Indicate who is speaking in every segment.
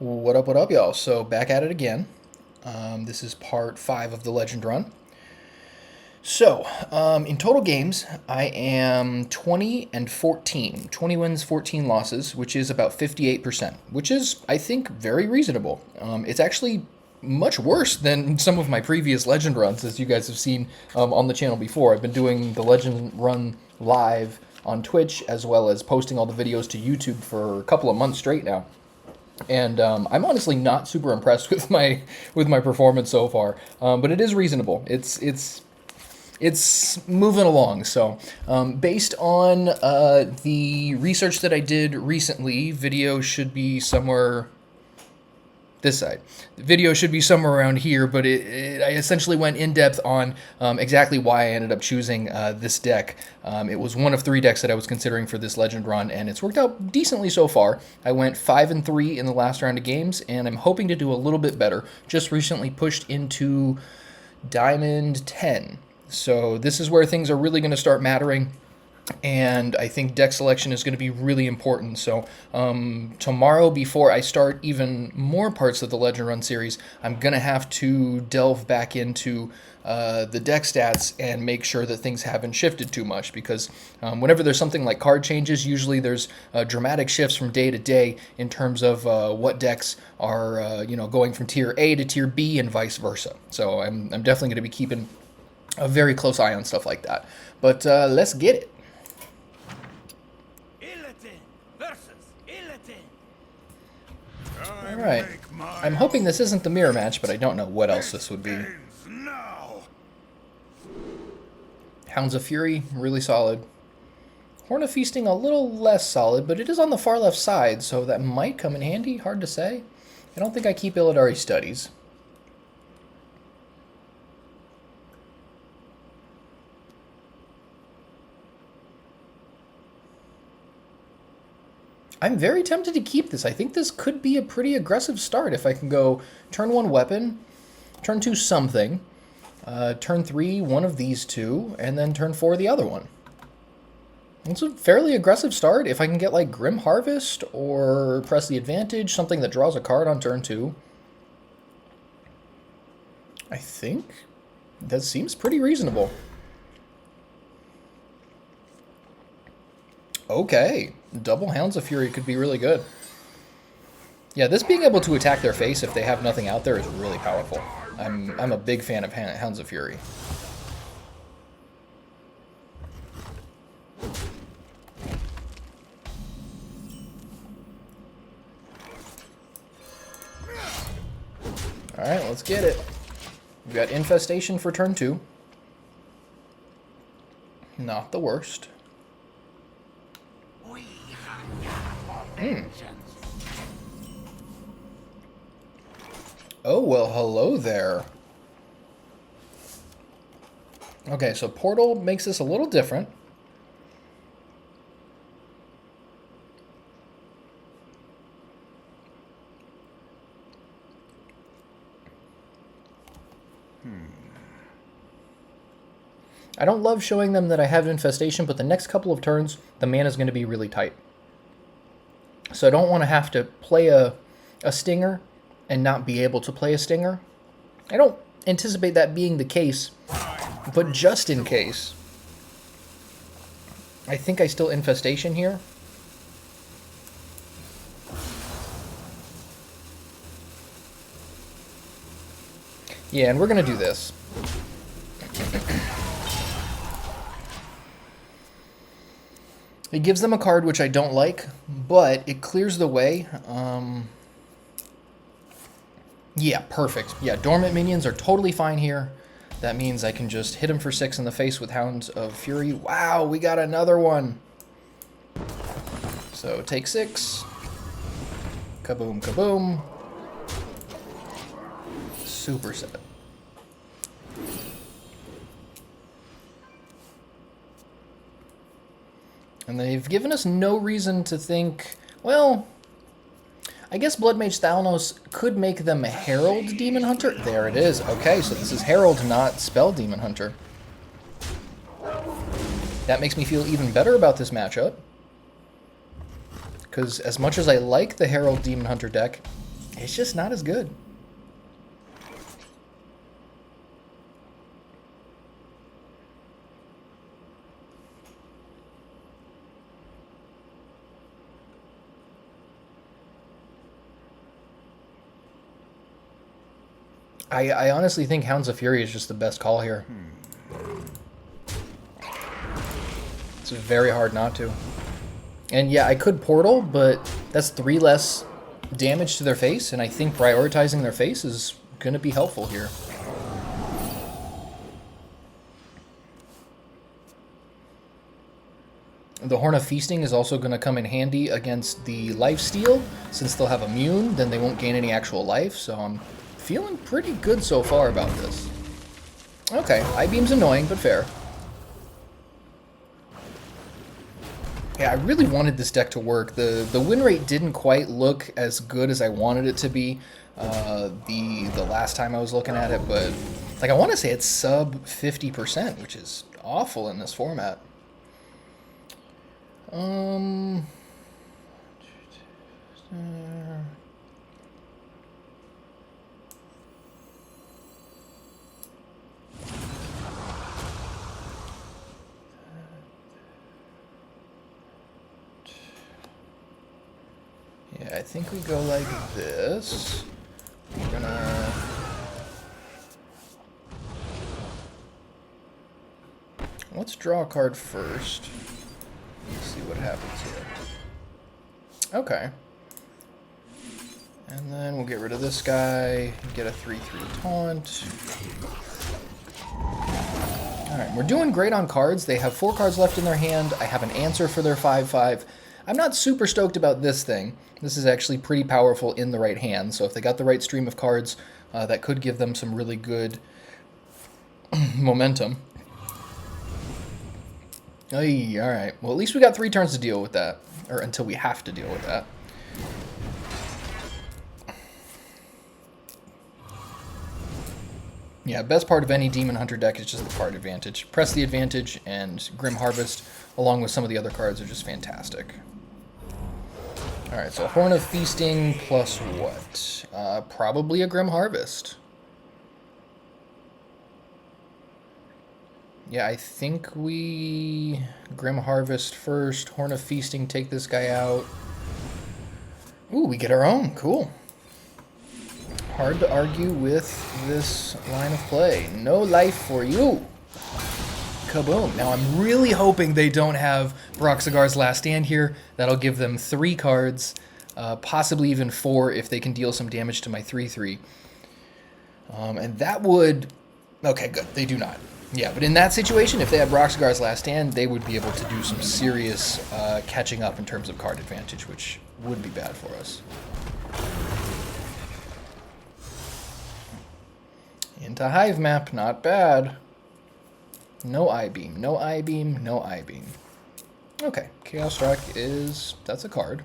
Speaker 1: What up, y'all? So, back at it again. This is part 5 of the Legend Run. So, in total games, I am 20 and 14. 20 wins, 14 losses, which is about 58%, which is, I think, very reasonable. It's actually much worse than some of my previous Legend runs, as you guys have seen on the channel before. I've been doing the Legend Run live on Twitch, as well as posting all the videos to YouTube for a couple of months straight now. And I'm honestly not super impressed with my performance so far, but it is reasonable. It's moving along. So based on the research that I did recently, video should be somewhere this side. The video should be somewhere around here, but I essentially went in depth on exactly why I ended up choosing this deck. It was one of 3 decks that I was considering for this Legend run, and it's worked out decently so far. I went 5 and 3 in the last round of games, and I'm hoping to do a little bit better. Just recently pushed into Diamond 10. So this is where things are really going to start mattering. And I think deck selection is going to be really important. So tomorrow, before I start even more parts of the Legend Run series, I'm going to have to delve back into the deck stats and make sure that things haven't shifted too much. Because whenever there's something like card changes, usually there's dramatic shifts from day to day in terms of what decks are going from tier A to tier B and vice versa. So I'm definitely going to be keeping a very close eye on stuff like that. But let's get it. Alright, I'm hoping this isn't the mirror match, but I don't know what else this would be. Hounds of Fury, really solid. Horn of Feasting, a little less solid, but it is on the far left side, so that might come in handy, hard to say. I don't think I keep Illidari Studies. I'm very tempted to keep this. I think this could be a pretty aggressive start if I can go turn 1 weapon, turn 2 something, turn 3 one of these 2, and then turn 4 the other one. It's a fairly aggressive start. If I can get like Grim Harvest or Press the Advantage, something that draws a card on turn 2, I think that seems pretty reasonable. Okay, double Hounds of Fury could be really good. Yeah, this being able to attack their face if they have nothing out there is really powerful. I'm a big fan of Hounds of Fury. Alright, let's get it. We've got Infestation for turn 2. Not the worst. Oh, well, hello there. Okay, so Portal makes this a little different. I don't love showing them that I have Infestation, but the next couple of turns, the mana is going to be really tight. So I don't want to have to play a Stinger and not be able to play a Stinger. I don't anticipate that being the case, but just in case, I think I still Infestation here. Yeah, and we're going to do this. It gives them a card which I don't like, but it clears the way. Yeah, perfect. Yeah, dormant minions are totally fine here. That means I can just hit them for 6 in the face with Hounds of Fury. Wow, we got another one. So take 6. Kaboom, kaboom. Super set. And they've given us no reason to think, well, I guess Blood Mage Thalnos could make them Herald Demon Hunter. There it is. Okay, so this is Herald, not Spell Demon Hunter. That makes me feel even better about this matchup. Because as much as I like the Herald Demon Hunter deck, It's just not as good. I honestly think Hounds of Fury is just the best call here. It's very hard not to. And yeah, I could Portal, but that's 3 less damage to their face, and I think prioritizing their face is going to be helpful here. The Horn of Feasting is also going to come in handy against the lifesteal. Since they'll have immune, then they won't gain any actual life, so I'm feeling pretty good so far about this. Okay, I-Beam's annoying, but fair. Yeah, I really wanted this deck to work. The win rate didn't quite look as good as I wanted it to be the last time I was looking at it, but like I want to say it's sub 50%, which is awful in this format. Yeah, I think we go like this. We're gonna... Let's draw a card first. Let's see what happens here. Okay. And then we'll get rid of this guy, get a 3/3 taunt. Alright, we're doing great on cards. They have 4 cards left in their hand. I have an answer for their 5/5. I'm not super stoked about this thing. This is actually pretty powerful in the right hand, so if they got the right stream of cards, that could give them some really good momentum. Alright, well at least we got 3 turns to deal with that, or until we have to deal with that. Yeah, best part of any Demon Hunter deck is just the card advantage. Press the advantage, and Grim Harvest, along with some of the other cards, are just fantastic. Alright, so Horn of Feasting plus what? Probably a Grim Harvest. Yeah, I think we Grim Harvest first, Horn of Feasting, take this guy out. Ooh, we get our own. Cool. Hard to argue with this line of play. No life for you. Kaboom. Now I'm really hoping they don't have Broxigar's Last Stand here. That'll give them 3 cards, possibly even 4 if they can deal some damage to my 3/3. And that would... Okay, good. They do not. Yeah, but in that situation, if they had Broxigar's Last Stand, they would be able to do some serious catching up in terms of card advantage, which would be bad for us. Into Hive Map, not bad. No I-Beam, no I-Beam, no I-Beam. Okay, Chaos Strike is... that's a card.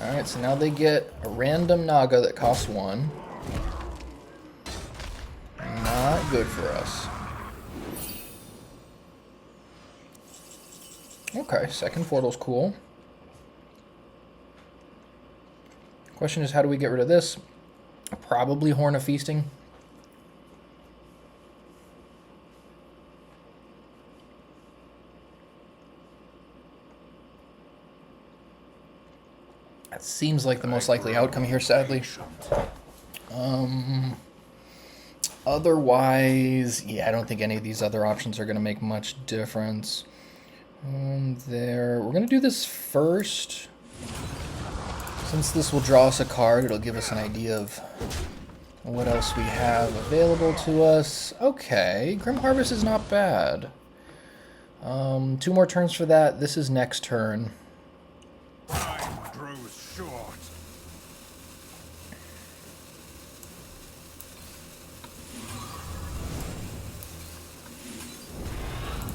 Speaker 1: Alright, so now they get a random Naga that costs 1. Not good for us. Okay, second portal's cool. Question is, how do we get rid of this? Probably Horn of Feasting. That seems like the most likely outcome here, sadly. Otherwise, yeah, I don't think any of these other options are going to make much difference. We're going to do this first. Since this will draw us a card, it'll give us an idea of what else we have available to us. Okay, Grim Harvest is not bad. 2 more turns for that. This is next turn.
Speaker 2: Time grows short.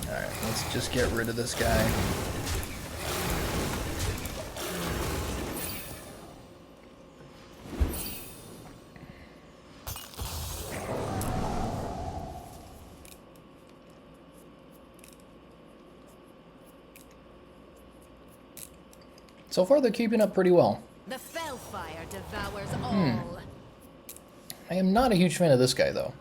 Speaker 1: Alright, let's just get rid of this guy. So far, they're keeping up pretty well.
Speaker 3: The Fellfire devours all.
Speaker 1: I am not a huge fan of this guy, though.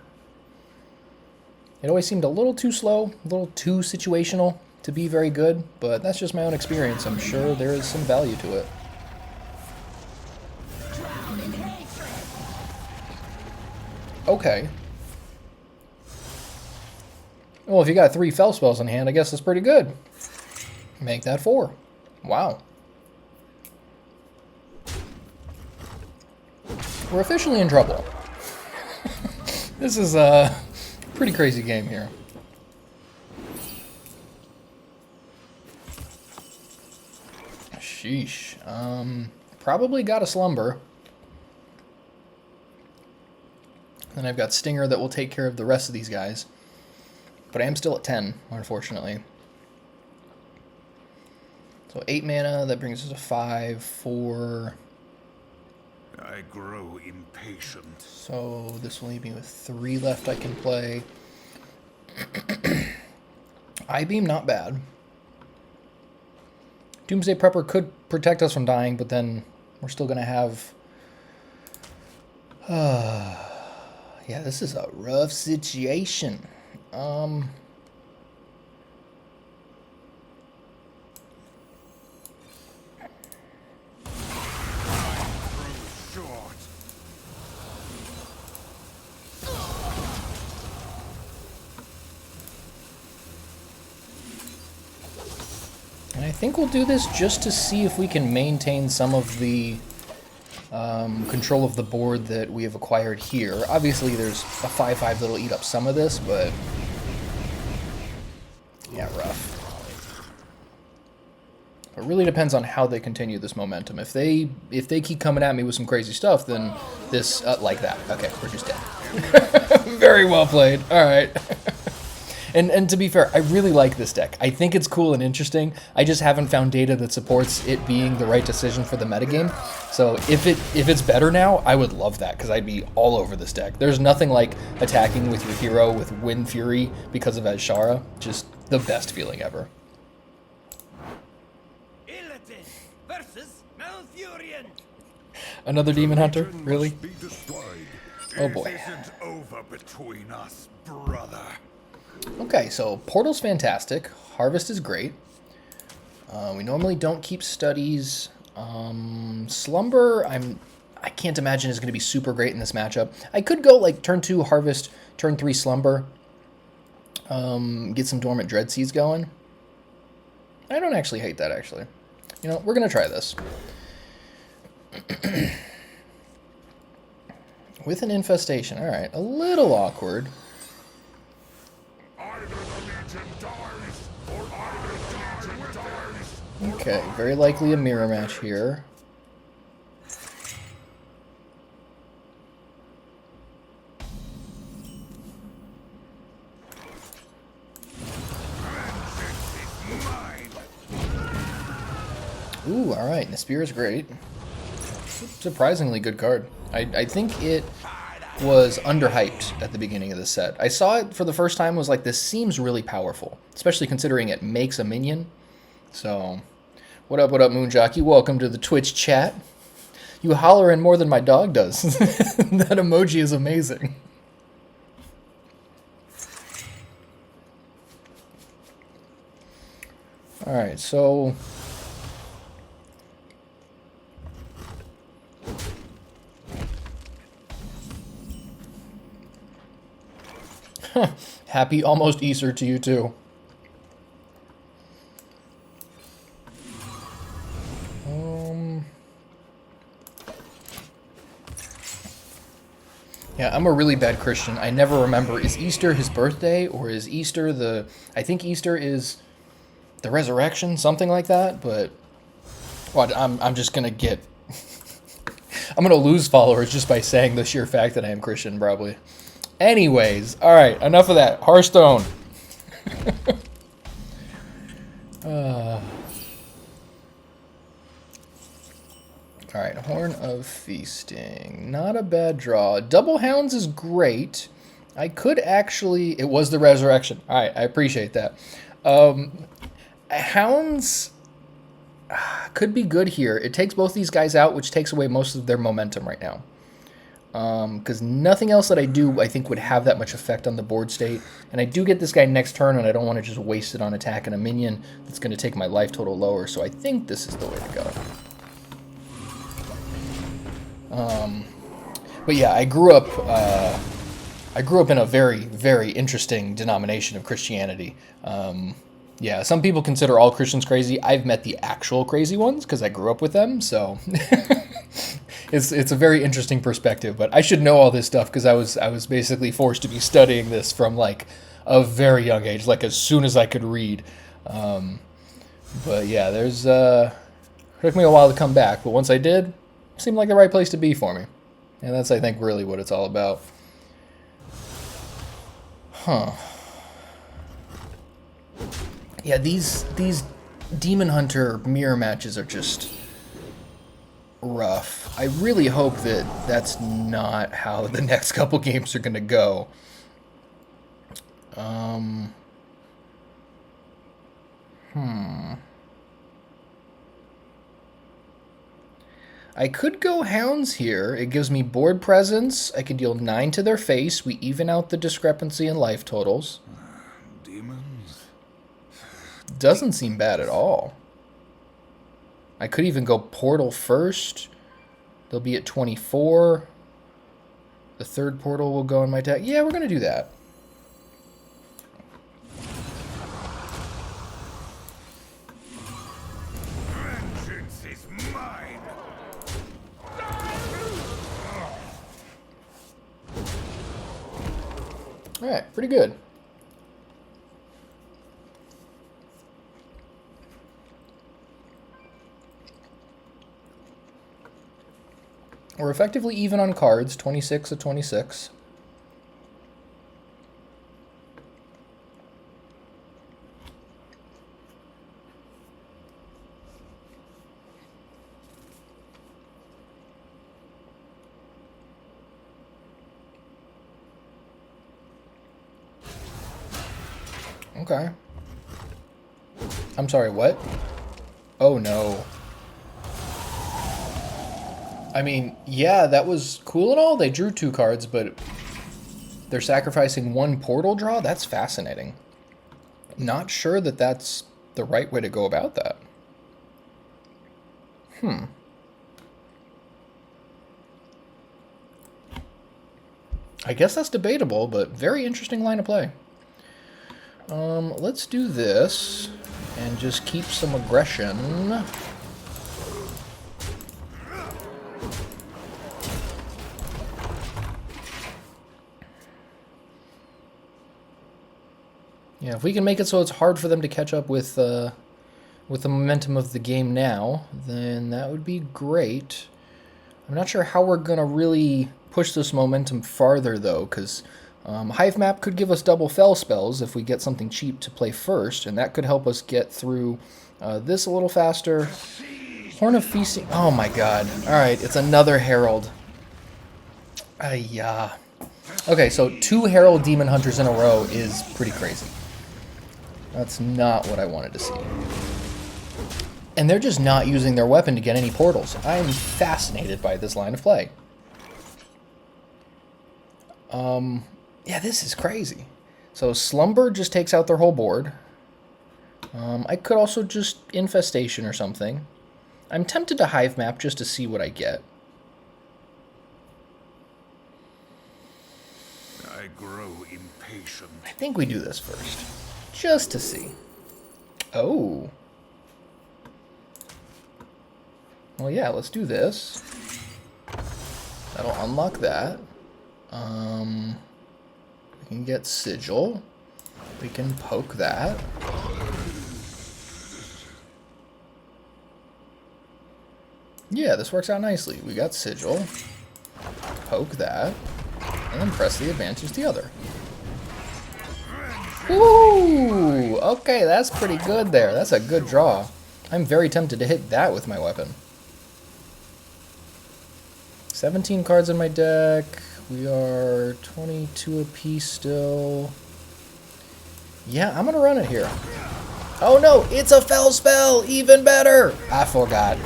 Speaker 1: It always seemed a little too slow, a little too situational to be very good, but that's just my own experience. I'm sure there is some value to it. Okay. Well, if you got 3 Fel spells in hand, I guess that's pretty good. Make that 4. Wow. We're officially in trouble. This is a pretty crazy game here. Sheesh. Probably got a Slumber. Then I've got Stinger that will take care of the rest of these guys. But I am still at 10, unfortunately. So 8 mana, that brings us to 5, 4.
Speaker 2: I grow impatient.
Speaker 1: So this will leave me with 3 left I can play. I-Beam, not bad. Doomsday Prepper could protect us from dying, but then we're still going to have... yeah, this is a rough situation.
Speaker 2: Short.
Speaker 1: And I think we'll do this just to see if we can maintain some of the control of the board that we have acquired here. Obviously, there's a 5/5 that'll eat up some of this, but yeah, rough. It really depends on how they continue this momentum. If they keep coming at me with some crazy stuff, then this like that. Okay, we're just dead. Very well played. All right. And to be fair, I really like this deck. I think it's cool and interesting. I just haven't found data that supports it being the right decision for the metagame. So if it's better now, I would love that, because I'd be all over this deck. There's nothing like attacking with your hero with Wind Fury because of Azshara. Just the best feeling ever.
Speaker 4: Illidan versus Malfurion.
Speaker 1: Another Demon Hunter?
Speaker 2: Titan
Speaker 1: Really?
Speaker 2: must be destroyed.
Speaker 1: Oh boy.
Speaker 2: It isn't over between us, brother.
Speaker 1: Okay, so Portal's fantastic. Harvest is great. We normally don't keep studies. Slumber, I can't imagine is going to be super great in this matchup. I could go like turn 2 Harvest, turn 3 Slumber. Get some Dormant Dread Seeds going. I don't actually hate that, actually. You know, we're going to try this. With an Infestation. All right, a little awkward.
Speaker 2: Either the Legion dies, or either the Legion dies.
Speaker 1: Okay, very likely a mirror match here. Ooh, alright, Nespirah's great. Surprisingly good card. I think it was underhyped at the beginning of the set. I saw it for the first time, was like, this seems really powerful, especially considering it makes a minion. So, what up, Moon Jockey? Welcome to the Twitch chat. You hollering more than my dog does. That emoji is amazing. Alright, so... Happy almost Easter to you too. Yeah, I'm a really bad Christian. I never remember, is Easter his birthday, or is Easter the... I think Easter is the resurrection, something like that, but... Well, I'm just gonna get... I'm gonna lose followers just by saying the sheer fact that I am Christian, probably. Anyways, alright, enough of that. Hearthstone. Alright, Horn of Feasting. Not a bad draw. Double Hounds is great. I could actually... It was the Resurrection. Alright, I appreciate that. Hounds could be good here. It takes both these guys out, which takes away most of their momentum right now. Because nothing else that I do, I think, would have that much effect on the board state. And I do get this guy next turn, and I don't want to just waste it on attacking a minion that's going to take my life total lower. So I think this is the way to go. But yeah, I grew up in a very, very interesting denomination of Christianity. Yeah, some people consider all Christians crazy. I've met the actual crazy ones because I grew up with them, so it's a very interesting perspective. But I should know all this stuff because I was basically forced to be studying this from like a very young age, like as soon as I could read. But yeah, there's it took me a while to come back, but once I did, it seemed like the right place to be for me, and that's, I think, really what it's all about. Huh. Yeah, these Demon Hunter mirror matches are just rough. I really hope that that's not how the next couple games are going to go. I could go Hounds here. It gives me board presence. I can deal 9 to their face. We even out the discrepancy in life totals.
Speaker 2: Demons?
Speaker 1: Doesn't seem bad at all. I could even go Portal first. They'll be at 24. The third Portal will go in my deck. Yeah, we're going to do that.
Speaker 2: Vengeance is mine!
Speaker 1: Alright, pretty good. We're effectively even on cards, 26 of 26. Okay. I'm sorry, what? Oh no. I mean, yeah, that was cool and all. They drew 2 cards, but they're sacrificing 1 portal draw? That's fascinating. Not sure that that's the right way to go about that. I guess that's debatable, but very interesting line of play. Let's do this and just keep some aggression. Yeah, if we can make it so it's hard for them to catch up with the momentum of the game now, then that would be great. I'm not sure how we're going to really push this momentum farther, though, because Hive Map could give us double fell spells if we get something cheap to play first, and that could help us get through this a little faster. Horn of Feasting. Oh, my God. All right, it's another Herald. Yeah. Okay, so 2 Herald Demon Hunters in a row is pretty crazy. That's not what I wanted to see. And they're just not using their weapon to get any portals. I'm fascinated by this line of play. Yeah, this is crazy. So Slumber just takes out their whole board. I could also just Infestation or something. I'm tempted to Hive Map just to see what I get.
Speaker 2: I grow impatient.
Speaker 1: I think we do this first. Just to see. Oh. Well, yeah, let's do this. That'll unlock that. We can get Sigil. We can poke that. Yeah, this works out nicely. We got Sigil. Poke that. And then press the advantage the other. Woo! Okay, that's pretty good there. That's a good draw. I'm very tempted to hit that with my weapon. 17 cards in my deck. We are 22 apiece still. Yeah, I'm going to run it here. Oh no, it's a fell spell! Even better! I forgot.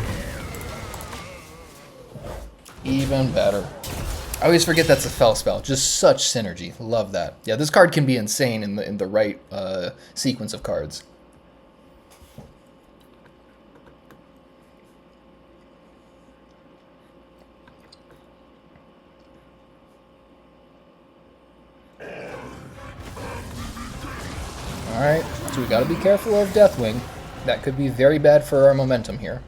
Speaker 1: Even better. I always forget that's a fell spell. Just such synergy. Love that. Yeah, this card can be insane in the right sequence of cards. Alright, so we gotta be careful of Deathwing. That could be very bad for our momentum here.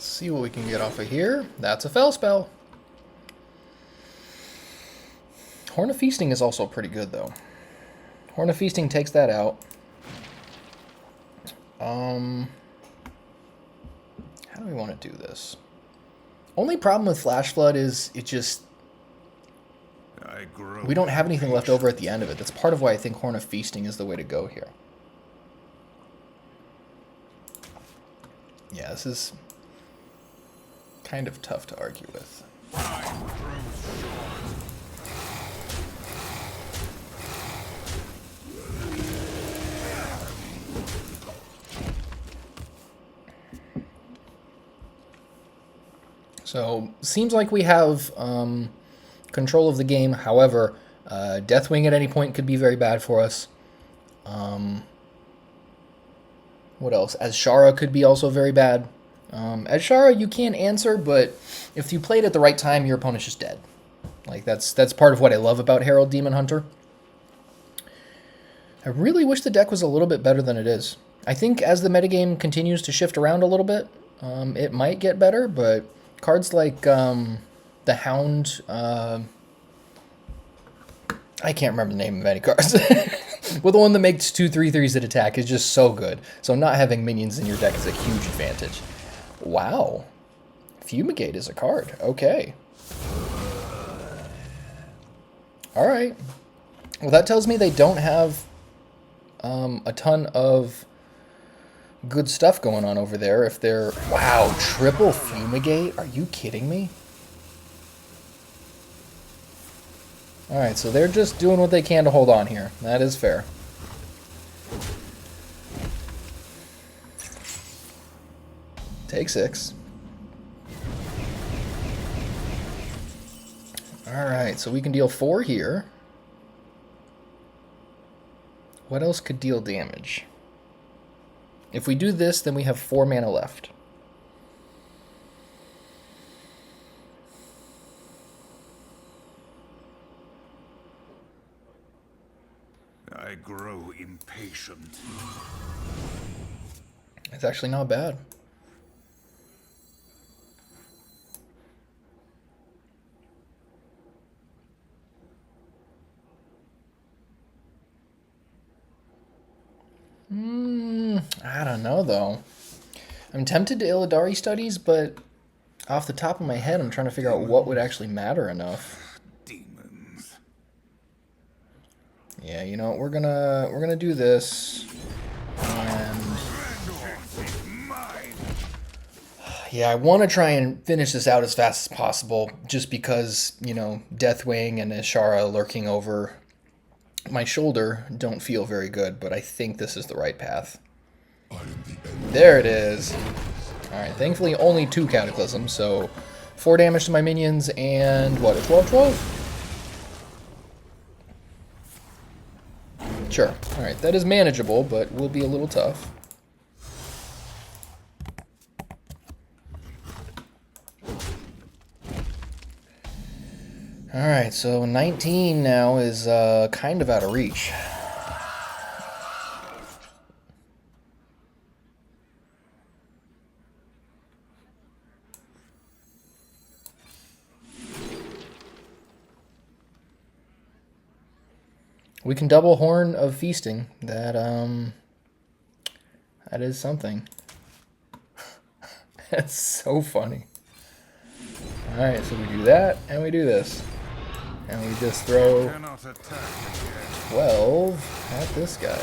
Speaker 1: See what we can get off of here. That's a fell spell. Horn of Feasting is also pretty good, though. Horn of Feasting takes that out. How do we want to do this? Only problem with Flash Flood is it just... we don't have anything left over at the end of it. That's part of why I think Horn of Feasting is the way to go here. Yeah, this is kind of tough to argue with. So, seems like we have control of the game. However, Deathwing at any point could be very bad for us. What else? Azshara could be also very bad. Azshara you can answer, but if you played at the right time, your opponent's just dead. Like, that's part of what I love about Herald Demon Hunter. I really wish the deck was a little bit better than it is. I think as the metagame continues to shift around a little bit, it might get better, but cards like the Hound... I can't remember the name of any cards. Well, the one that makes 2/3/3s that attack is just so good. So not having minions in your deck is a huge advantage. Wow. Fumigate is a card. Okay. Alright. Well, that tells me they don't have a ton of good stuff going on over there. If they're... wow, triple Fumigate? Are you kidding me? Alright, so they're just doing what they can to hold on here. That is fair. Take 6. Alright, so we can deal 4 here. What else could deal damage? If we do this, then we have 4 mana left.
Speaker 2: I grow impatient.
Speaker 1: It's actually not bad. I don't know, though. I'm tempted to Illidari Studies, but off the top of my head, I'm trying to figure out what would actually matter enough.
Speaker 2: Demons.
Speaker 1: Yeah, you know what? We're gonna do this, and yeah, I want to try and finish this out as fast as possible, just because, you know, Deathwing and Azshara lurking over my shoulder don't feel very good, but I think this is the right path. There it is. Alright, thankfully only 2 Cataclysms, so 4 damage to my minions, and what, a 12/12? Sure. Alright, that is manageable, but will be a little tough. Alright, so 19 now is kind of out of reach. We can double Horn of Feasting. That is something. That's so funny. Alright, so we do that, and we do this. And we just throw 12 at this guy.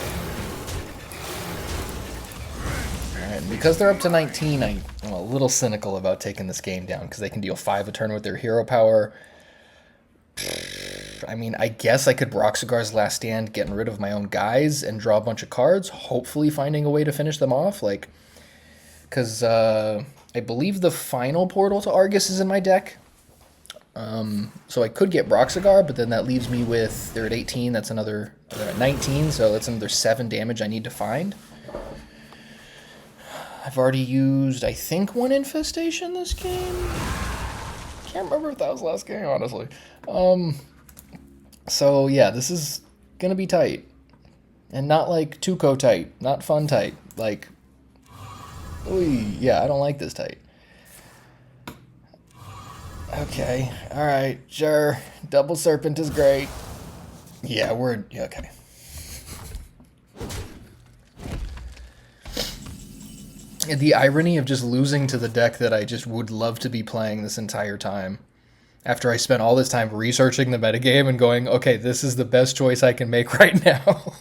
Speaker 1: Alright, because they're up to 19, I'm a little cynical about taking this game down, because they can deal 5 a turn with their hero power. I mean, I guess I could Broxigar's Last Stand, getting rid of my own guys, and draw a bunch of cards, hopefully finding a way to finish them off, like, because I believe the final Portal to Argus is in my deck. So I could get Broxigar, but then that leaves me with, they're at 18, that's another, they're at 19, so that's another 7 damage I need to find. I've already used, I think, 1 Infestation this game. Can't remember if that was last game, honestly. So yeah, this is gonna be tight. And not like Tuco tight, not fun tight. Like, ooh, yeah, I don't like this tight. Okay, alright, sure. Double Serpent is great. Yeah, okay. The irony of just losing to the deck that I just would love to be playing this entire time. After I spent all this time researching the metagame and going, okay, this is the best choice I can make right now.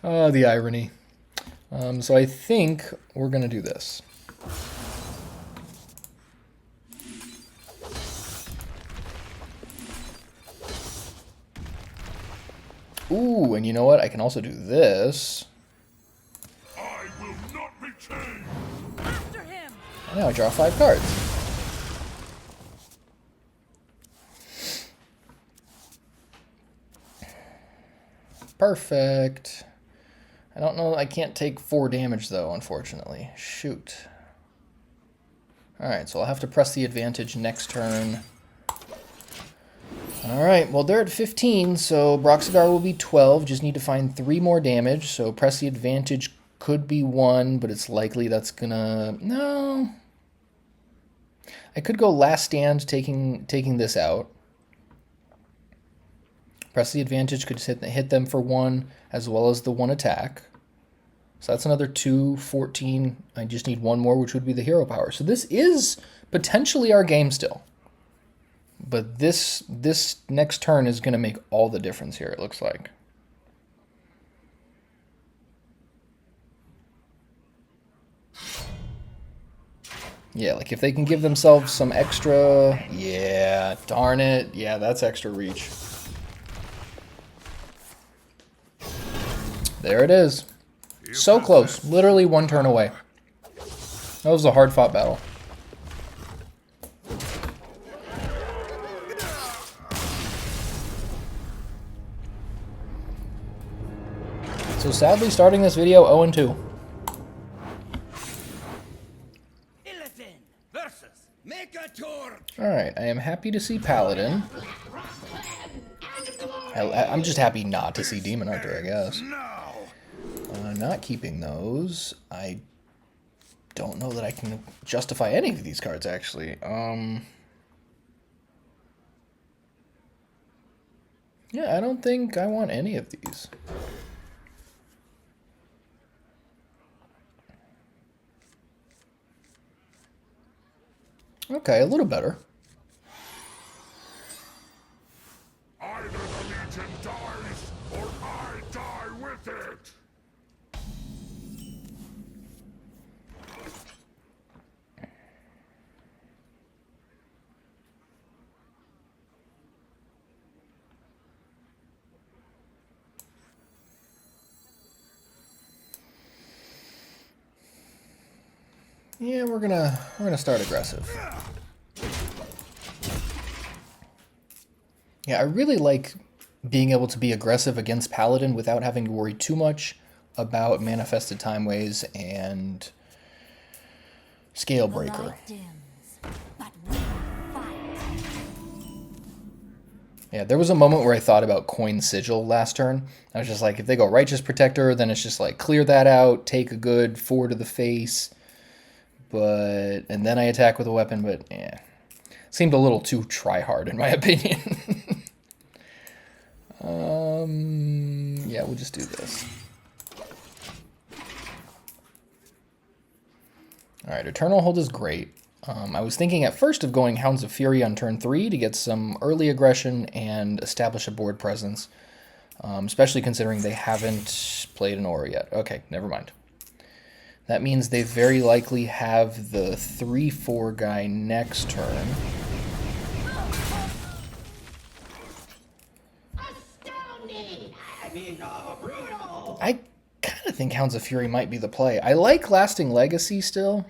Speaker 1: Oh, the irony. So I think we're going to do this. Ooh, and you know what? I can also do this.
Speaker 2: I will not be changed.
Speaker 3: After him!
Speaker 1: And now I draw 5 cards. Perfect. I don't know, I can't take 4 damage though, unfortunately. Shoot. Alright, so I'll have to press the advantage next turn. Alright, well they're at 15, so Broxigar will be 12. Just need to find 3 more damage, so press the advantage could be 1, but it's likely that's gonna... No. I could go Last Stand, taking this out. Press the advantage could hit them for 1, as well as the 1 attack. So that's another 2, 14. I just need 1 more, which would be the hero power. So this is potentially our game still. But this next turn is going to make all the difference here, it looks like. Yeah, like if they can give themselves some extra... Yeah, darn it. Yeah, that's extra reach. There it is. So close. Literally 1 turn away. That was a hard-fought battle. So sadly, starting this video 0-2.
Speaker 4: Illidan versus Make a Tour.
Speaker 1: Alright, I am happy to see Paladin. I'm just happy not to see Demon Hunter, I guess. Not keeping those. I don't know that I can justify any of these cards, actually. Yeah, I don't think I want any of these. Okay, a little better.
Speaker 2: Either the Legion dies, or I die with it.
Speaker 1: Yeah, we're gonna start aggressive. Yeah, I really like being able to be aggressive against Paladin without having to worry too much about Manifested Time Ways and Scale Breaker. Yeah, there was a moment where I thought about Coin Sigil last turn. I was just like, if they go Righteous Protector, then it's just like clear that out, take a good 4 to the face, and then I attack with a weapon, but yeah. Seemed a little too try-hard in my opinion. Yeah, we'll just do this. Alright, Eternal Hold is great. I was thinking at first of going Hounds of Fury on turn 3 to get some early aggression and establish a board presence. Especially considering they haven't played an aura yet. Okay, never mind. That means they very likely have the 3/4 guy next turn. I kind of think Hounds of Fury might be the play. I like Lasting Legacy still.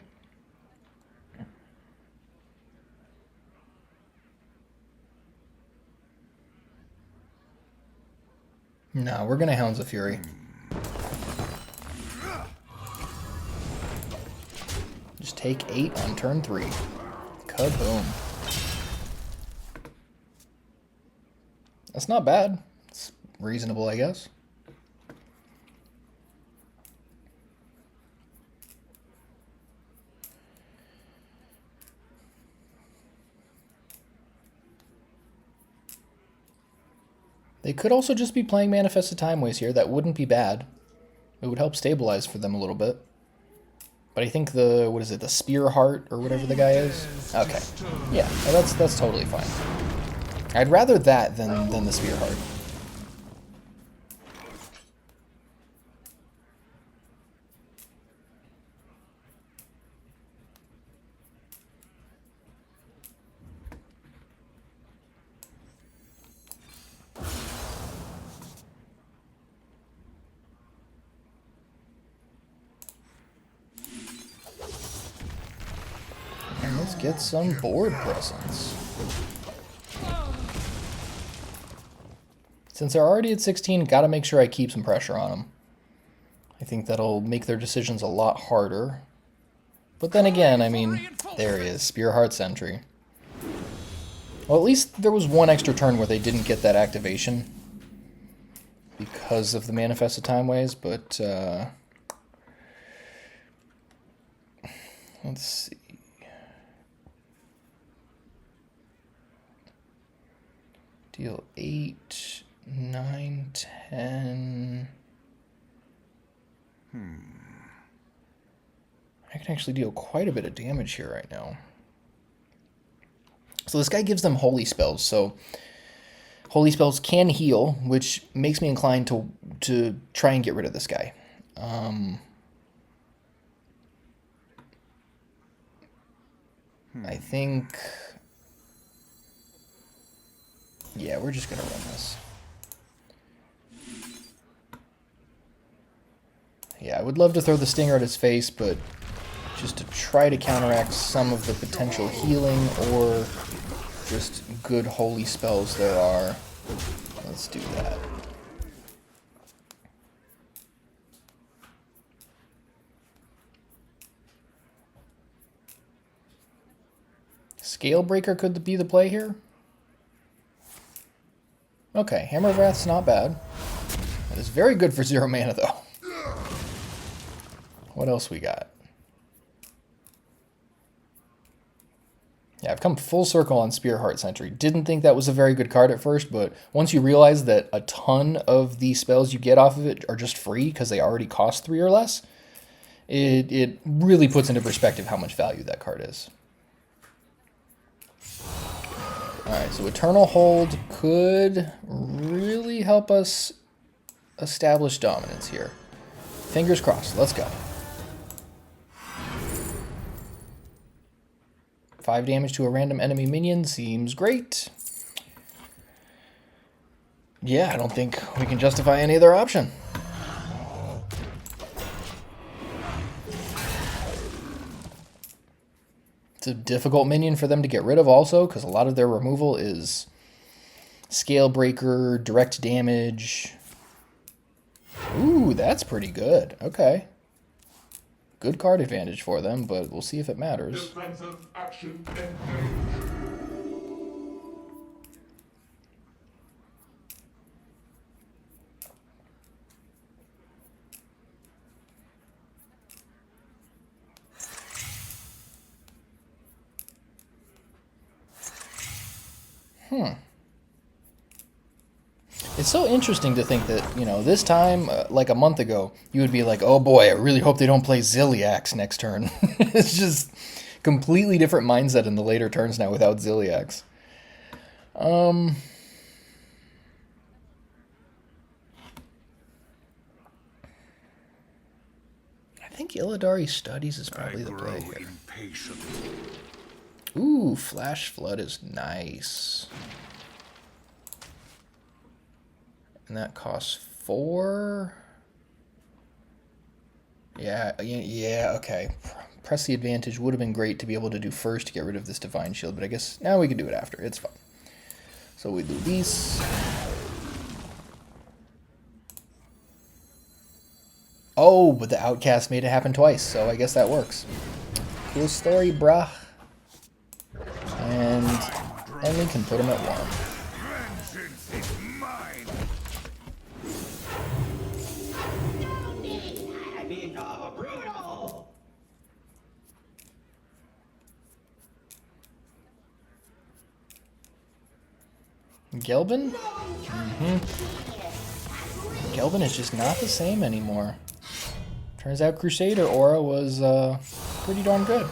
Speaker 1: No, we're going to Hounds of Fury. Just take 8 on turn 3. Kaboom. That's not bad. It's reasonable, I guess. They could also just be playing Manifested Timeways here. That wouldn't be bad. It would help stabilize for them a little bit. But I think the, what is it, the Spear Heart or whatever the guy is? Okay. Yeah, that's totally fine. I'd rather that than the Spear Heart. Let's get some board presence. Since they're already at 16, gotta make sure I keep some pressure on them. I think that'll make their decisions a lot harder. But then again, I mean, there he is, Spearheart Sentry. Well, at least there was one extra turn where they didn't get that activation because of the Manifested Timeways, but let's see. Deal 8, 9, 10. I can actually deal quite a bit of damage here right now. So this guy gives them holy spells. So holy spells can heal, which makes me inclined to try and get rid of this guy. I think... yeah, we're just going to run this. Yeah, I would love to throw the Stinger at his face, but just to try to counteract some of the potential healing or just good holy spells there are, let's do that. Scalebreaker could be the play here. Okay, Hammer of Wrath's not bad. That is very good for 0 mana, though. What else we got? Yeah, I've come full circle on Spearheart Sentry. Didn't think that was a very good card at first, but once you realize that a ton of the spells you get off of it are just free because they already cost 3 or less, it really puts into perspective how much value that card is. Alright, so Eternal Hold could really help us establish dominance here. Fingers crossed, let's go. 5 damage to a random enemy minion seems great. Yeah, I don't think we can justify any other option. It's a difficult minion for them to get rid of also, because a lot of their removal is Scalebreaker, direct damage. Ooh, that's pretty good. Okay. Good card advantage for them, but we'll see if it matters.
Speaker 2: Defensive action engaged.
Speaker 1: It's so interesting to think that, you know, this time, like a month ago, you would be like, oh boy, I really hope they don't play Ziliax next turn. It's just completely different mindset in the later turns now without Ziliax. I think Illidari Studies is probably the play here.
Speaker 2: Impatient.
Speaker 1: Ooh, Flash Flood is nice. And that costs 4. Yeah, okay. Press the advantage would have been great to be able to do first to get rid of this Divine Shield, but I guess now we can do it after. It's fine. So we do this. Oh, but the Outcast made it happen twice, so I guess that works. Cool story, bruh. And we can put him at 1.
Speaker 2: Vengeance is mine.
Speaker 1: Gelbin? Gelbin is just not the same anymore. Turns out Crusader Aura was pretty darn good.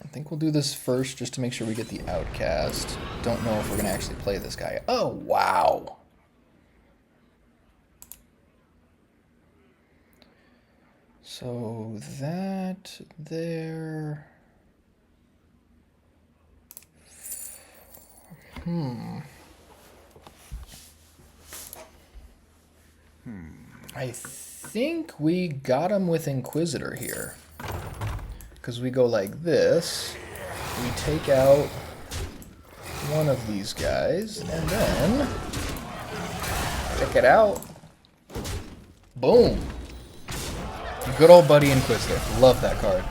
Speaker 1: I think we'll do this first just to make sure we get the Outcast. Don't know if we're going to actually play this guy. Oh, wow. So that there. I think we got him with Inquisitor here. Because we go like this. We take out one of these guys, and then check it out. Boom. Good old buddy Inquisitor. Love that card.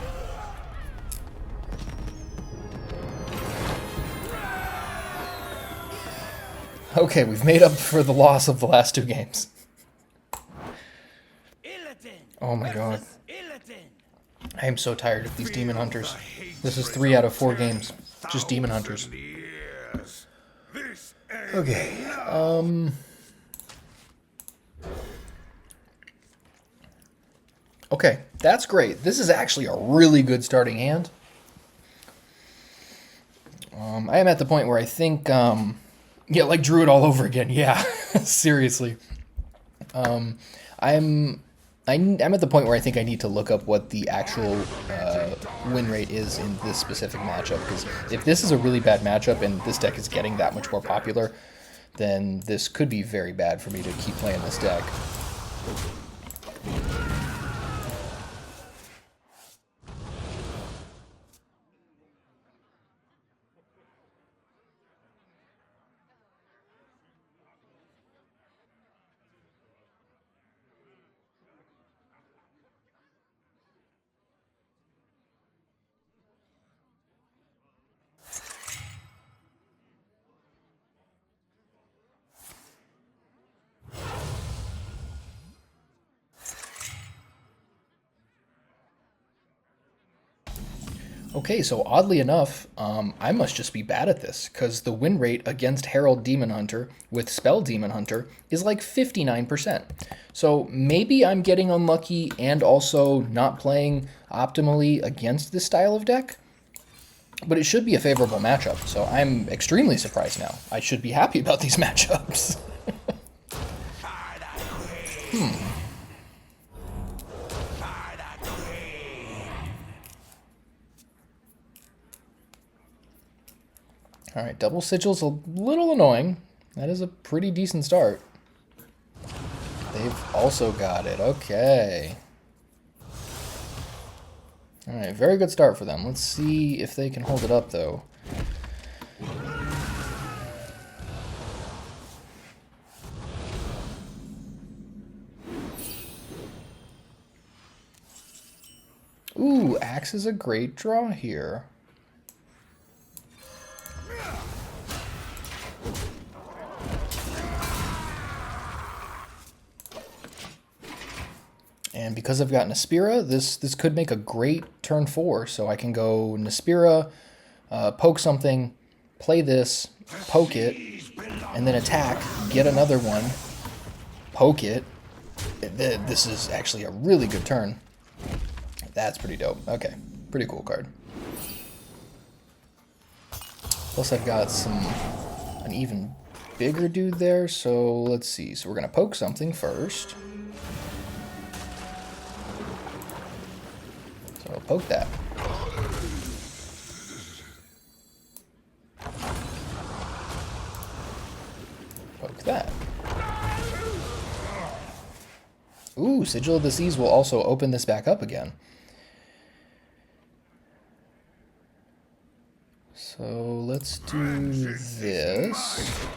Speaker 1: Okay, we've made up for the loss of the last 2 games. Oh my god. I am so tired of these Demon Hunters. This is 3 out of 4 games. Just Demon Hunters. Okay, okay, that's great. This is actually a really good starting hand. I am at the point where I think, yeah, like Druid all over again. Yeah, seriously. I'm at the point where I think I need to look up what the actual win rate is in this specific matchup, because if this is a really bad matchup and this deck is getting that much more popular, then this could be very bad for me to keep playing this deck. Okay, so oddly enough, I must just be bad at this, because the win rate against Herald Demon Hunter with Spell Demon Hunter is like 59%. So maybe I'm getting unlucky and also not playing optimally against this style of deck, but it should be a favorable matchup, so I'm extremely surprised now. I should be happy about these matchups. Alright, double Sigil's a little annoying. That is a pretty decent start. They've also got it. Okay. Alright, very good start for them. Let's see if they can hold it up, though. Ooh, Axe is a great draw here. And because I've got Nespirah, this could make a great turn 4. So I can go Nespirah, poke something, play this, poke it, and then attack, get another one, poke it. This is actually a really good turn. That's pretty dope. Okay, pretty cool card. Plus I've got an even bigger dude there, so let's see. So we're going to poke something first. So I'll poke that. Poke that. Ooh, Sigil of the Seas will also open this back up again. So let's do this.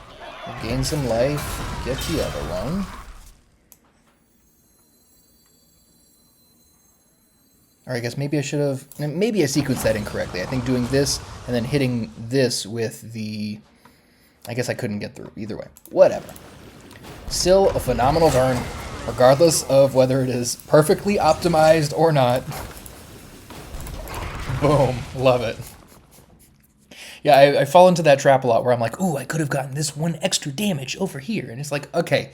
Speaker 1: We'll gain some life, get the other one. Or I guess maybe I should have... Maybe I sequenced that incorrectly. I think doing this and then hitting this with the... I guess I couldn't get through. Either way. Whatever. Still a phenomenal turn, regardless of whether it is perfectly optimized or not. Boom. Love it. Yeah, I fall into that trap a lot where I'm like, ooh, I could have gotten this one extra damage over here. And it's like, okay,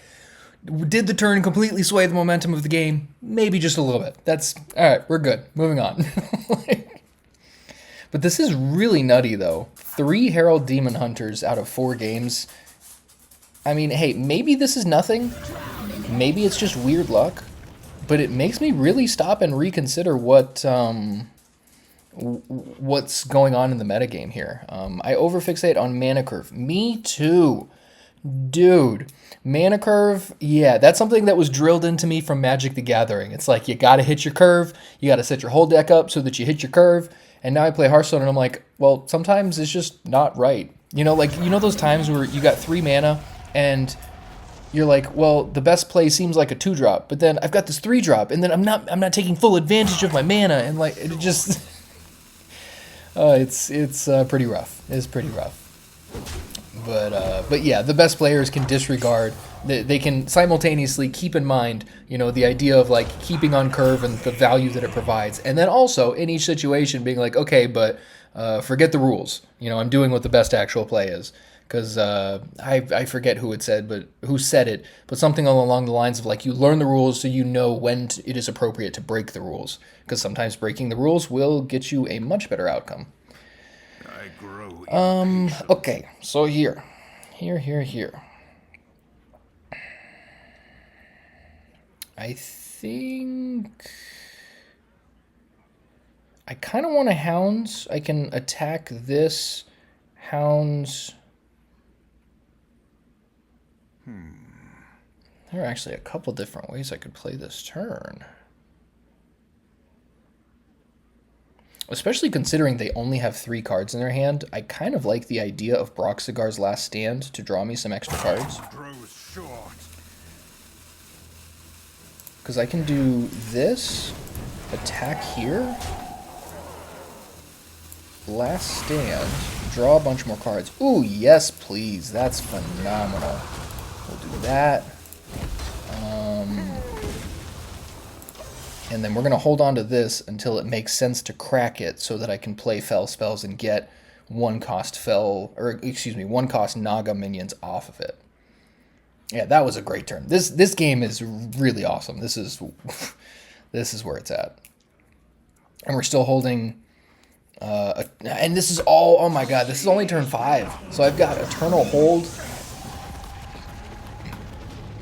Speaker 1: did the turn completely sway the momentum of the game? Maybe just a little bit. That's, all right, we're good. Moving on. But this is really nutty, though. 3 Herald Demon Hunters out of 4 games. I mean, hey, maybe this is nothing. Maybe it's just weird luck. But it makes me really stop and reconsider what's going on in the metagame here. I overfixate on mana curve. Me too. Dude, mana curve, yeah, that's something that was drilled into me from Magic the Gathering. It's like, you gotta hit your curve, you gotta set your whole deck up so that you hit your curve, and now I play Hearthstone and I'm like, well, sometimes it's just not right. You know, like, you know those times where you got 3 mana and you're like, well, the best play seems like a 2-drop, but then I've got this 3-drop, and then I'm not taking full advantage of my mana, and like, it just... it's pretty rough. It's pretty rough. But yeah, the best players can disregard. They can simultaneously keep in mind, you know, the idea of like keeping on curve and the value that it provides, and then also in each situation being like, okay, but forget the rules. You know, I'm doing what the best actual play is. Because I forget who said it, but something along the lines of like, you learn the rules so you know when it is appropriate to break the rules. Because sometimes breaking the rules will get you a much better outcome.
Speaker 2: I grow impatient.
Speaker 1: Okay, so here. I think I kind of want a Hounds. I can attack this Hounds. There are actually a couple different ways I could play this turn. Especially considering they only have 3 cards in their hand, I kind of like the idea of Broxigar's Last Stand to draw me some extra cards.
Speaker 2: Grows short.
Speaker 1: Because I can do this, attack here, Last Stand, draw a bunch more cards. Ooh, yes, please. That's phenomenal. We'll do that. And then we're going to hold on to this until it makes sense to crack it so that I can play Fell spells and get 1-cost Naga minions off of it. Yeah, that was a great turn. This game is really awesome. This is where it's at. And we're still holding... and this is all... Oh my god, this is only turn 5. So I've got Eternal Hold...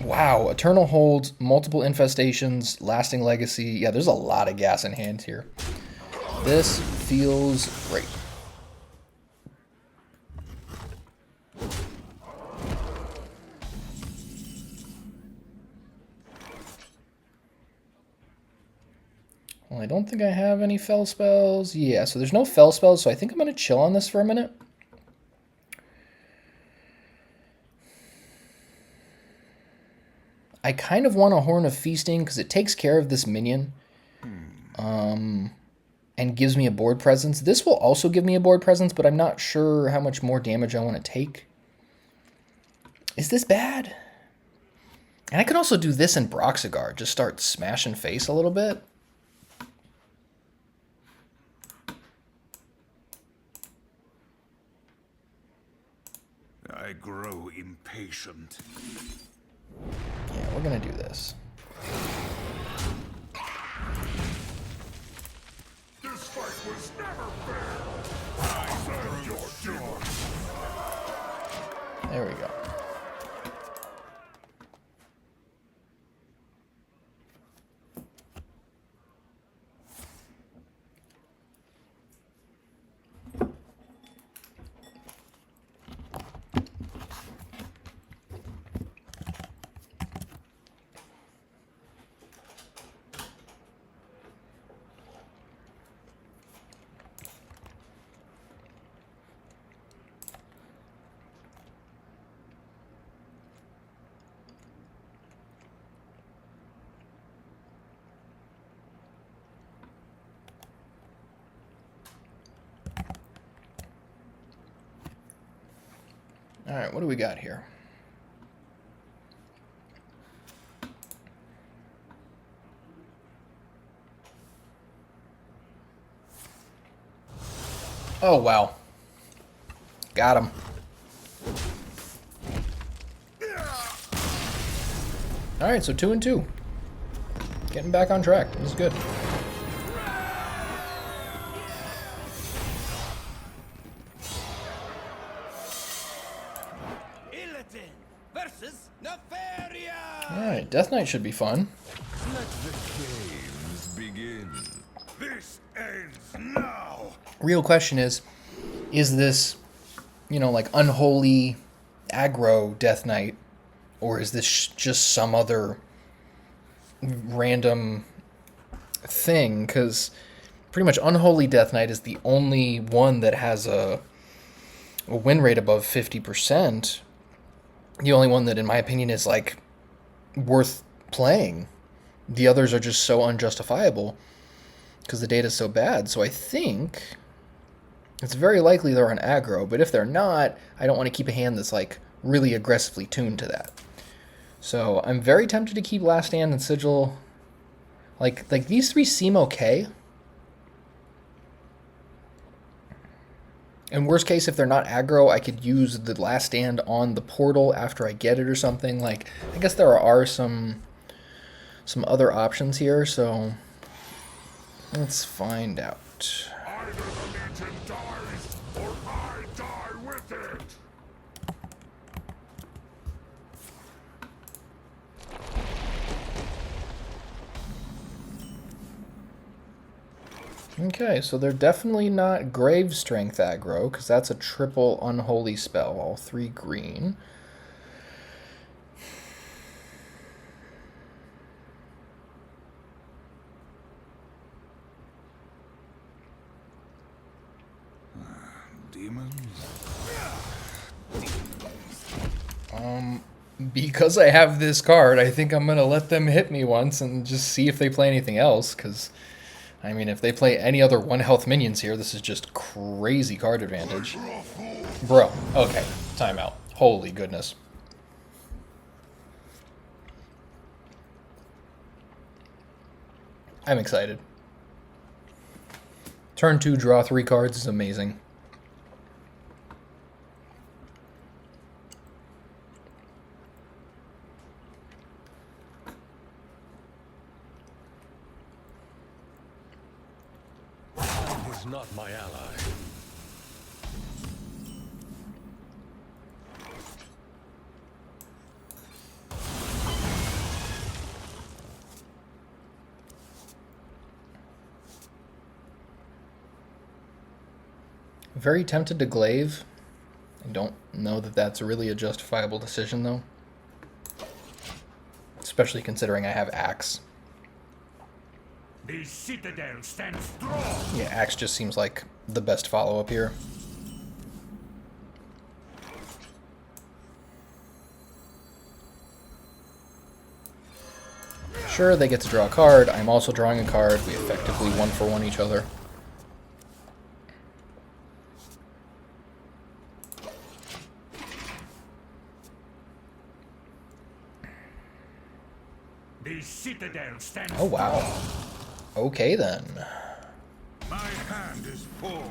Speaker 1: Wow, Eternal Hold, multiple infestations, lasting legacy. Yeah, there's a lot of gas in hand here. This feels great. Well, I don't think I have any Fell spells. Yeah, so there's no Fell spells, so I think I'm going to chill on this for a minute. I kind of want a Horn of Feasting because it takes care of this minion and gives me a board presence. This will also give me a board presence, but I'm not sure how much more damage I want to take. Is this bad? And I can also do this in Broxigar. Just start smashing face a little bit.
Speaker 2: I grow impatient.
Speaker 1: Yeah, we're going to do this.
Speaker 2: This fight was never fair. I serve your doom.
Speaker 1: There we go. All right, what do we got here? Oh, wow. Got him. All right, so 2 and 2. Getting back on track. This is good.
Speaker 4: Versus Nespirah!
Speaker 1: Alright, Death Knight should be fun.
Speaker 2: Let the games begin. This ends now.
Speaker 1: Real question is this, you know, like unholy aggro Death Knight, or is this just some other random thing? Because pretty much unholy Death Knight is the only one that has a win rate above 50%. The only one that, in my opinion, is like worth playing. The others are just so unjustifiable because the data is so bad. So I think it's very likely they're on aggro, but if they're not, I don't want to keep a hand that's like really aggressively tuned to that. So I'm very tempted to keep Last Stand and Sigil. Like these three seem okay. In worst case, if they're not aggro, I could use the Last Stand on the portal after I get it or something. Like, I guess there are some other options here, so let's find out.
Speaker 2: Either the Legion dies, or I die with it.
Speaker 1: Okay, so they're definitely not Grave Strength aggro, because that's a triple unholy spell, all 3 green.
Speaker 2: Demons?
Speaker 1: Because I have this card, I think I'm going to let them hit me once and just see if they play anything else, because I mean, if they play any other 1 health minions here, this is just crazy card advantage. Bro, okay, timeout. Holy goodness. I'm excited. Turn 2, draw 3 cards is amazing.
Speaker 5: Not my ally.
Speaker 1: Very tempted to Glaive. I don't know that that's really a justifiable decision, though. Especially considering I have Axe.
Speaker 2: The citadel stands strong.
Speaker 1: Yeah, Axe just seems like the best follow-up here. Sure, they get to draw a card. I'm also drawing a card. We effectively 1-for-1 each other.
Speaker 2: The citadel stands.
Speaker 1: Oh, wow. Okay, then.
Speaker 2: My hand is full.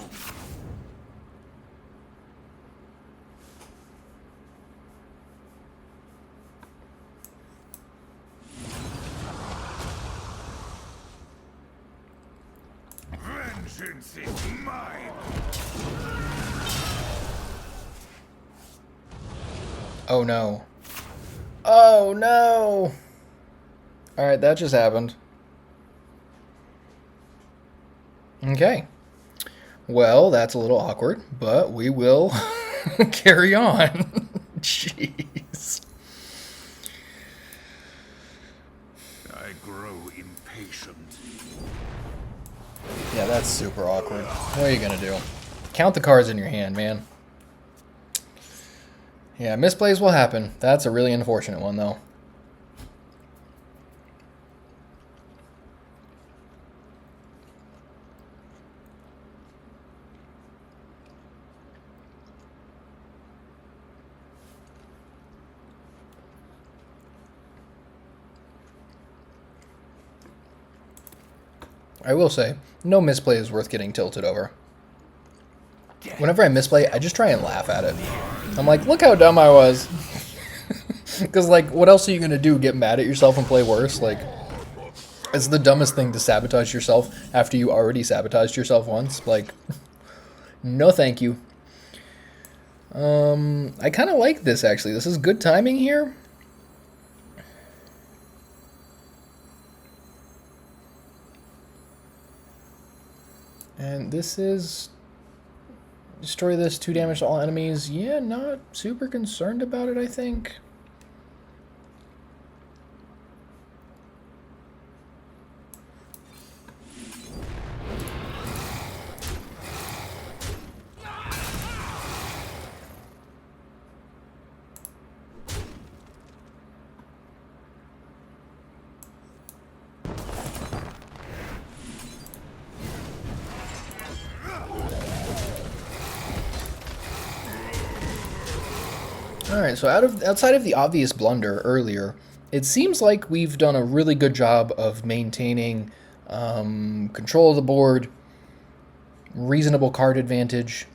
Speaker 2: Vengeance is mine.
Speaker 1: Oh, no. Oh, no! Alright, that just happened. Okay. Well, that's a little awkward, but we will carry on. Jeez.
Speaker 2: I grow impatient.
Speaker 1: Yeah, that's super awkward. What are you gonna do? Count the cards in your hand, man. Yeah, misplays will happen. That's a really unfortunate one, though. I will say, no misplay is worth getting tilted over. Whenever I misplay, I just try and laugh at it. I'm like, look how dumb I was. Because, like, what else are you going to do? Get mad at yourself and play worse? Like, it's the dumbest thing to sabotage yourself after you already sabotaged yourself once. Like, no thank you. I kind of like this, actually. This is good timing here. And this is... Destroy this, 2 damage to all enemies. Yeah, not super concerned about it, I think. Alright, so outside of the obvious blunder earlier, it seems like we've done a really good job of maintaining control of the board, reasonable card advantage.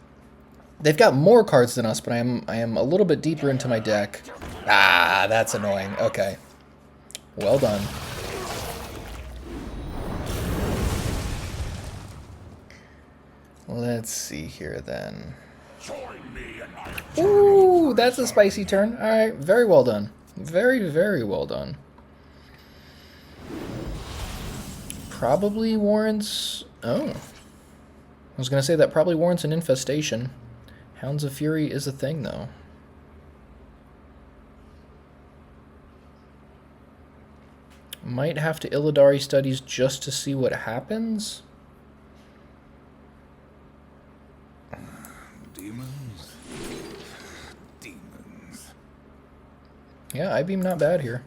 Speaker 1: They've got more cards than us, but I am a little bit deeper into my deck. Ah, that's annoying. Okay. Well done. Let's see here then.
Speaker 2: Join me and I.
Speaker 1: Ooh, that's a spicy turn. Alright, very well done. Very, very well done. Probably warrants... Oh. I was going to say that probably warrants an infestation. Hounds of Fury is a thing, though. Might have to Illidari Studies just to see what happens.
Speaker 2: Demons. Demons.
Speaker 1: Yeah, I-beam not bad here.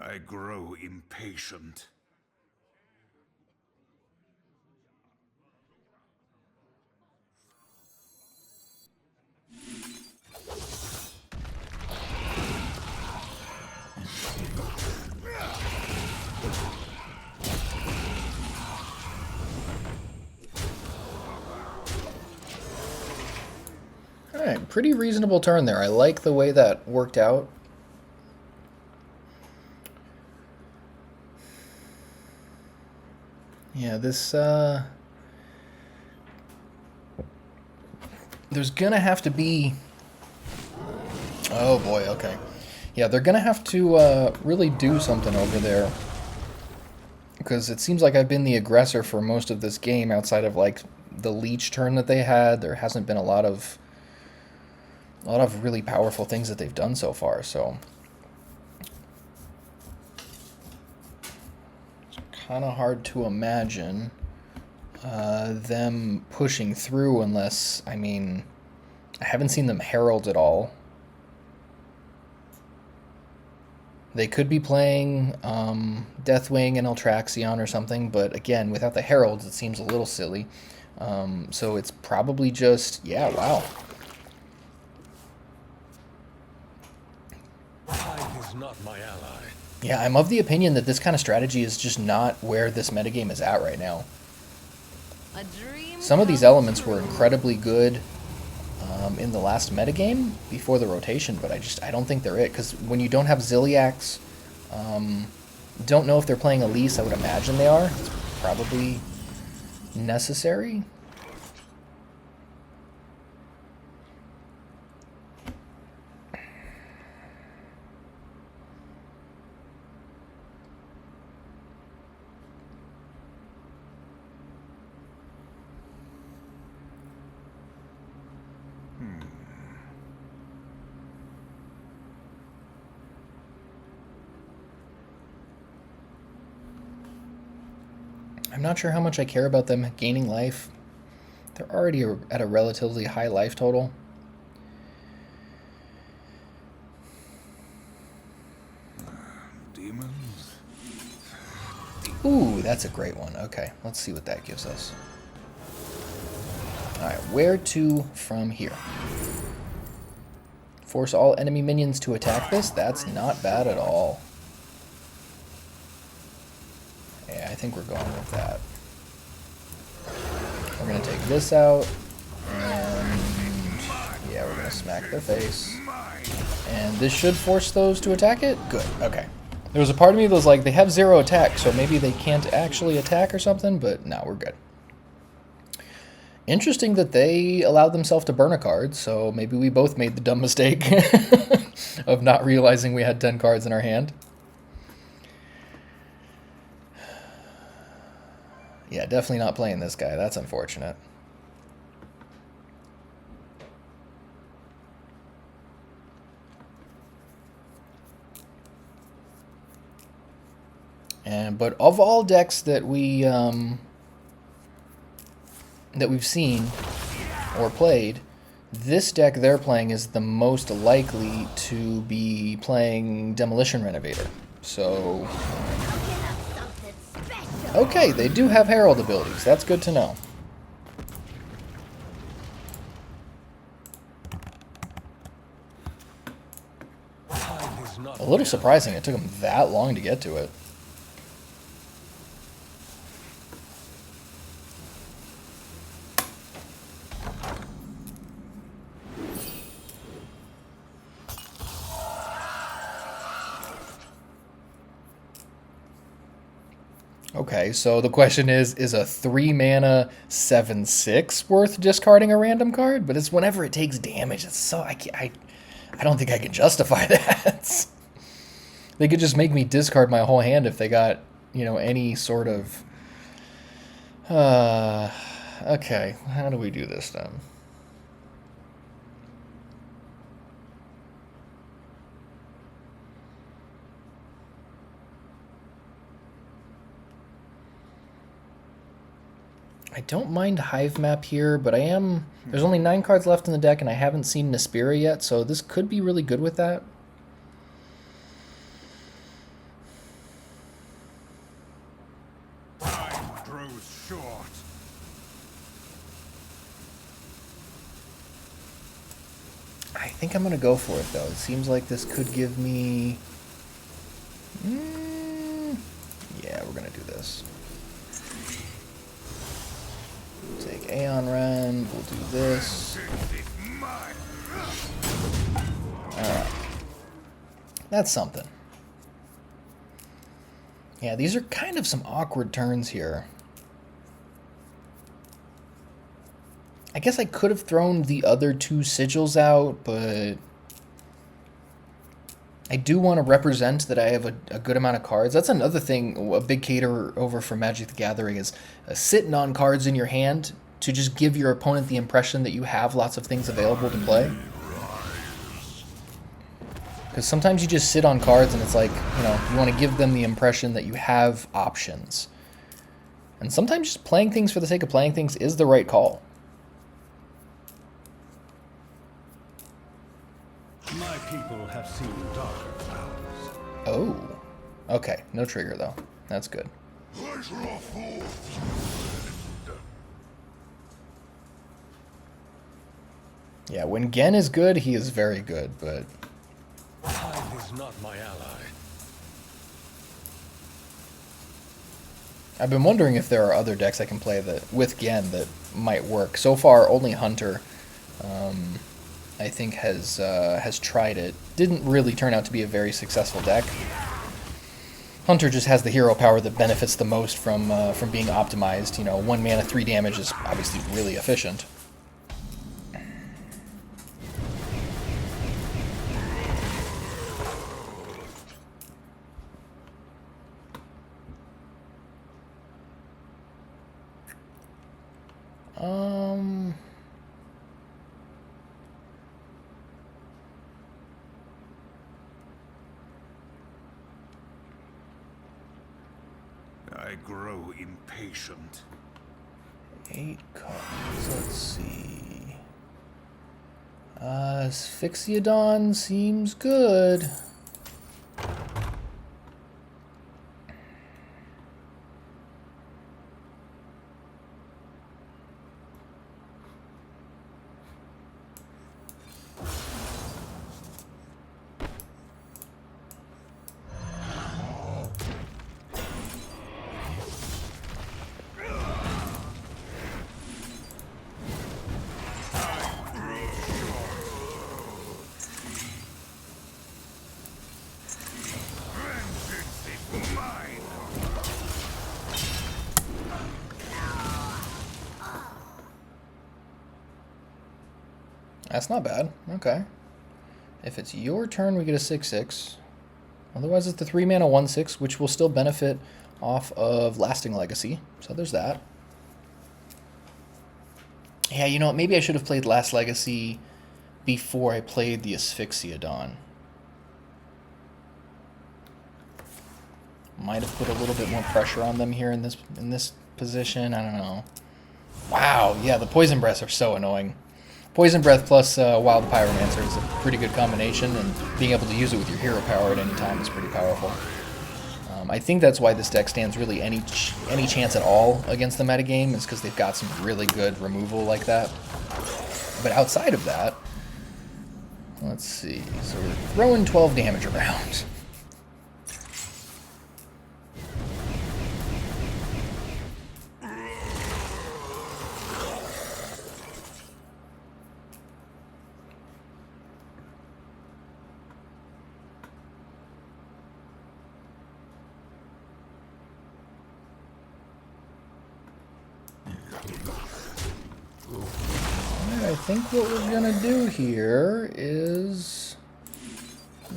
Speaker 2: I grow impatient.
Speaker 1: pretty reasonable turn there. I like the way that worked out. Yeah, this, there's gonna have to be... Oh boy, okay. Yeah, they're gonna have to really do something over there. Because it seems like I've been the aggressor for most of this game outside of, like, the leech turn that they had. There hasn't been a lot of really powerful things that they've done so far, so... Kind of hard to imagine them pushing through unless, I mean, I haven't seen them herald at all. They could be playing Deathwing and Altraxion or something, but again, without the heralds, it seems a little silly. So it's probably just, yeah, wow.
Speaker 5: Hive is not my ally.
Speaker 1: Yeah, I'm of the opinion that this kind of strategy is just not where this metagame is at right now.
Speaker 3: A dream
Speaker 1: Some of these
Speaker 3: comes
Speaker 1: elements were
Speaker 3: true.
Speaker 1: incredibly good in the last metagame before the rotation, but I don't think they're it. Because when you don't have Ziliacs, don't know if they're playing Elise. I would imagine they are. It's probably necessary. I'm not sure how much I care about them gaining life. They're already at a relatively high life total.
Speaker 2: Demons?
Speaker 1: Ooh, that's a great one. Okay, let's see what that gives us. Alright, where to from here? Force all enemy minions to attack this? That's not bad at all. Yeah, I think we're going with that. We're going to take this out, and yeah, we're going to smack their face. And this should force those to attack it? Good, okay. There was a part of me that was like, they have 0 attack, so maybe they can't actually attack or something, but no, we're good. Interesting that they allowed themselves to burn a card, so maybe we both made the dumb mistake of not realizing we had 10 cards in our hand. Yeah, definitely not playing this guy. That's unfortunate. But of all decks that we've seen or played, this deck they're playing is the most likely to be playing Demolition Renovator. So, okay, they do have Herald abilities. That's good to know. A little surprising it took them that long to get to it. Okay, so the question is a 3-mana 7/6 worth discarding a random card? But it's whenever it takes damage. It's so I don't think I can justify that. They could just make me discard my whole hand if they got, you know, any sort of... okay, how do we do this then? I don't mind Hive Map here, but I am... There's only 9 cards left in the deck, and I haven't seen Nespirah yet, so this could be really good with that.
Speaker 2: Time grows short.
Speaker 1: I think I'm going to go for it, though. It seems like this could give me... yeah, we're going to do this. Take Aeon Rend, we'll do this. That's something. Yeah, these are kind of some awkward turns here. I guess I could have thrown the other 2 sigils out, but I do want to represent that I have a good amount of cards. That's another thing, a big cater over for Magic the Gathering is sitting on cards in your hand to just give your opponent the impression that you have lots of things available to play. Because sometimes you just sit on cards and it's like, you know, you want to give them the impression that you have options. And sometimes just playing things for the sake of playing things is the right call.
Speaker 5: My people have seen darker clouds.
Speaker 1: Oh. Okay, no trigger though. That's good. Yeah, when Gen is good, he is very good, but...
Speaker 5: Hive is not my ally.
Speaker 1: I've been wondering if there are other decks I can play that with Gen that might work. So far, only Hunter, I think, has tried it. Didn't really turn out to be a very successful deck. Hunter just has the hero power that benefits the most from being optimized. You know, 1 mana, 3 damage is obviously really efficient.
Speaker 2: I grow impatient.
Speaker 1: 8 cards, let's see. Asphyxiodon seems good. That's not bad. Okay. If it's your turn, we get a 6/6. Otherwise, it's the 3 mana 1/6, which will still benefit off of Lasting Legacy. So there's that. Yeah, you know what? Maybe I should have played Last Legacy before I played the Asphyxiodon. Might have put a little bit more pressure on them here in this position. I don't know. Wow, yeah, the Poison Breaths are so annoying. Poison Breath plus Wild Pyromancer is a pretty good combination, and being able to use it with your hero power at any time is pretty powerful. I think that's why this deck stands really any chance at all against the metagame, is because they've got some really good removal like that. But outside of that, let's see. So we're throwing 12 damage around. I think what we're gonna do here is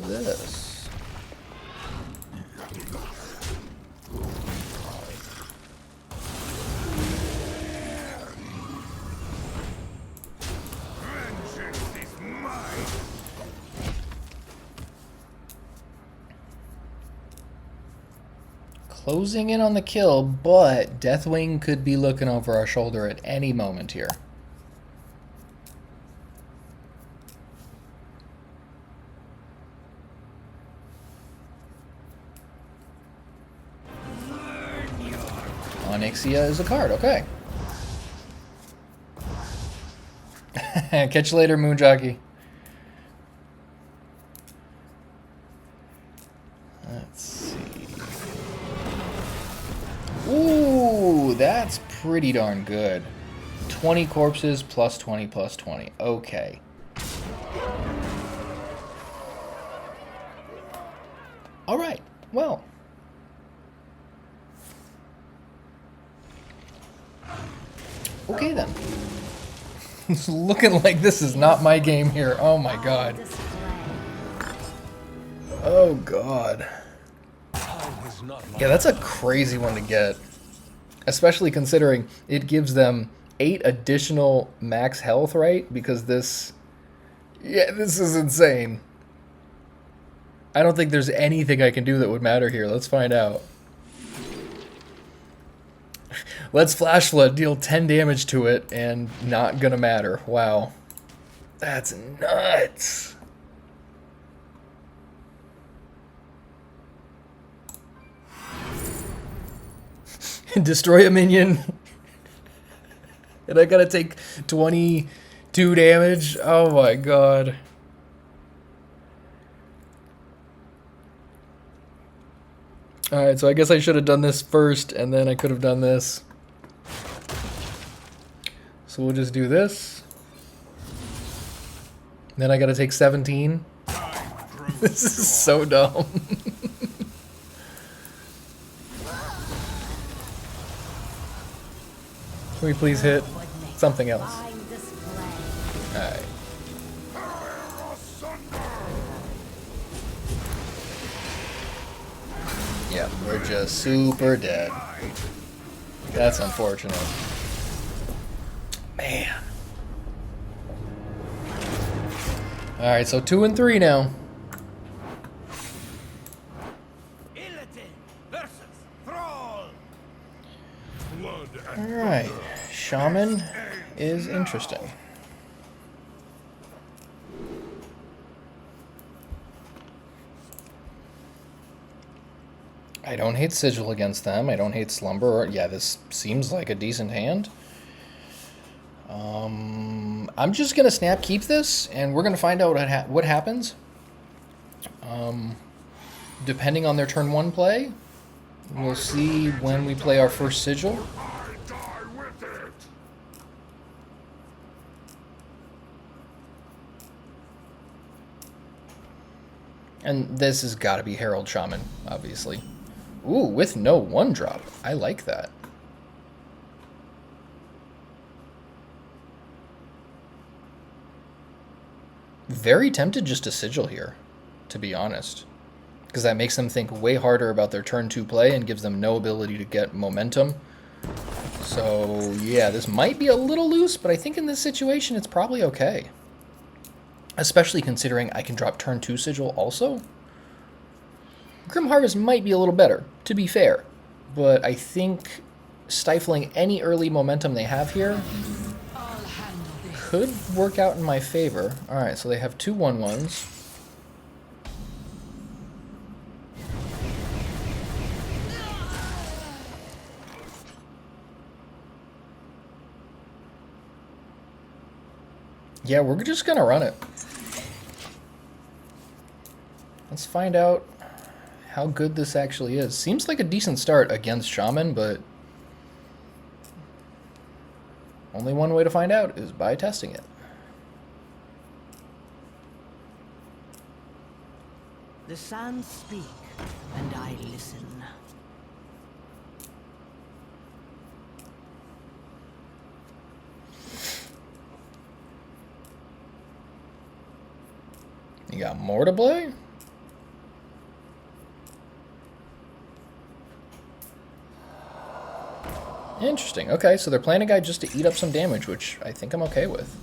Speaker 1: this. Closing in on the kill, but Deathwing could be looking over our shoulder at any moment here. Onyxia is a card, okay. Catch you later, Moon Jockey. Let's see. Ooh, that's pretty darn good. 20 corpses plus 20 plus 20. Okay. Well. Okay then. It's looking like this is not my game here. Oh my god. Oh god. Yeah, that's a crazy one to get. Especially considering it gives them 8 additional max health, right? Because this... Yeah, this is insane. I don't think there's anything I can do that would matter here. Let's find out. Let's Flash Flood, deal 10 damage to it, and not gonna matter. Wow. That's nuts. Destroy a minion. And I gotta take 22 damage. Oh my god. Alright, so I guess I should have done this first, and then I could have done this. So we'll just do this. Then I gotta take 17. This is so dumb. Can we please hit something else? Alright. Yeah, we're just super dead. That's unfortunate. Man. Alright, so 2 and 3 now. Alright. Shaman is interesting. I don't hate Sigil against them. I don't hate Slumber. Yeah, this seems like a decent hand. I'm just going to snap keep this, and we're going to find out what happens. Depending on their turn 1 play, we'll see when we play our first Sigil. And this has got to be Herald Shaman, obviously. Ooh, with no 1-drop. I like that. Very tempted just to Sigil here, to be honest. Because that makes them think way harder about their turn 2 play and gives them no ability to get momentum. So, yeah, this might be a little loose, but I think in this situation it's probably okay. Especially considering I can drop turn 2 Sigil also. Grim Harvest might be a little better, to be fair. But I think stifling any early momentum they have here could work out in my favor. Alright, so they have 2 1/1s. Yeah, we're just gonna run it. Let's find out how good this actually is. Seems like a decent start against Shaman, but only one way to find out is by testing it.
Speaker 6: The sands speak, and I listen.
Speaker 1: You got more to play? Interesting. Okay, so they're playing a guy just to eat up some damage, which I think I'm okay with.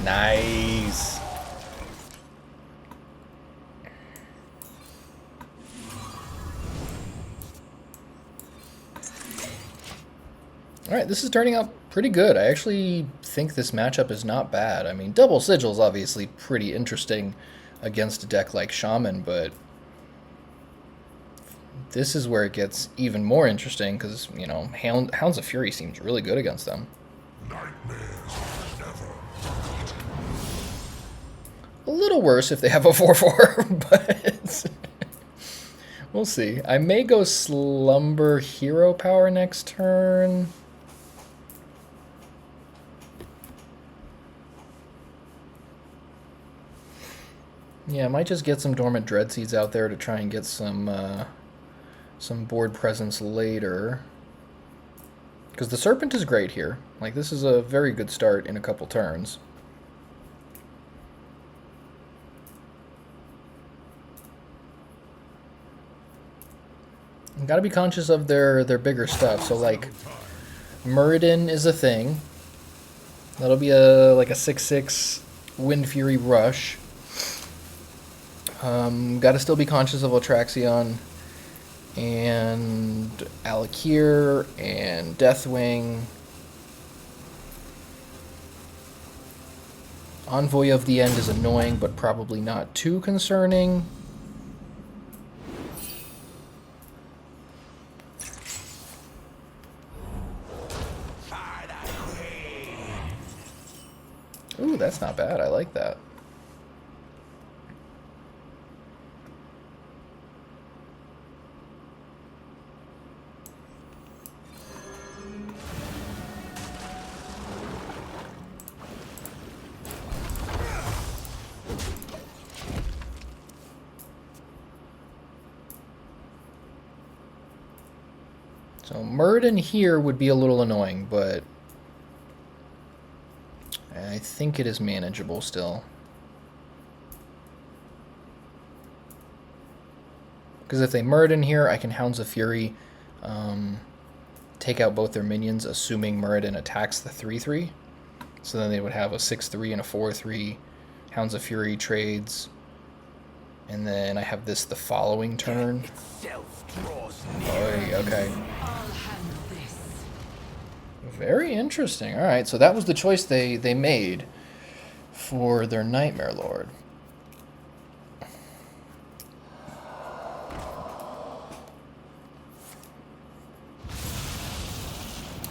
Speaker 1: Nice. Alright, this is turning out pretty good. I actually think this matchup is not bad. I mean, double Sigil is obviously pretty interesting against a deck like Shaman, but this is where it gets even more interesting because, you know, Hounds of Fury seems really good against them. A little worse if they have a 4/4, but we'll see. I may go Slumber Hero Power next turn. Yeah, I might just get some Dormant Dread Seeds out there to try and get some board presence later. Because the Serpent is great here. Like, this is a very good start in a couple turns. Got to be conscious of their bigger stuff. So, like, Muradin is a thing. That'll be like a 6/6 Wind Fury Rush. Got to still be conscious of Atraxion and Alakir and Deathwing. Envoy of the End is annoying, but probably not too concerning. Ooh, that's not bad. I like that. So Muradin here would be a little annoying, but I think it is manageable still. Because if they Muradin here, I can Hounds of Fury, take out both their minions, assuming Muradin attacks the 3/3. So then they would have a 6/3 and a 4/3. Hounds of Fury trades. And then I have this the following turn. Oh, okay. Very interesting. All right, so that was the choice they made for their Nightmare Lord.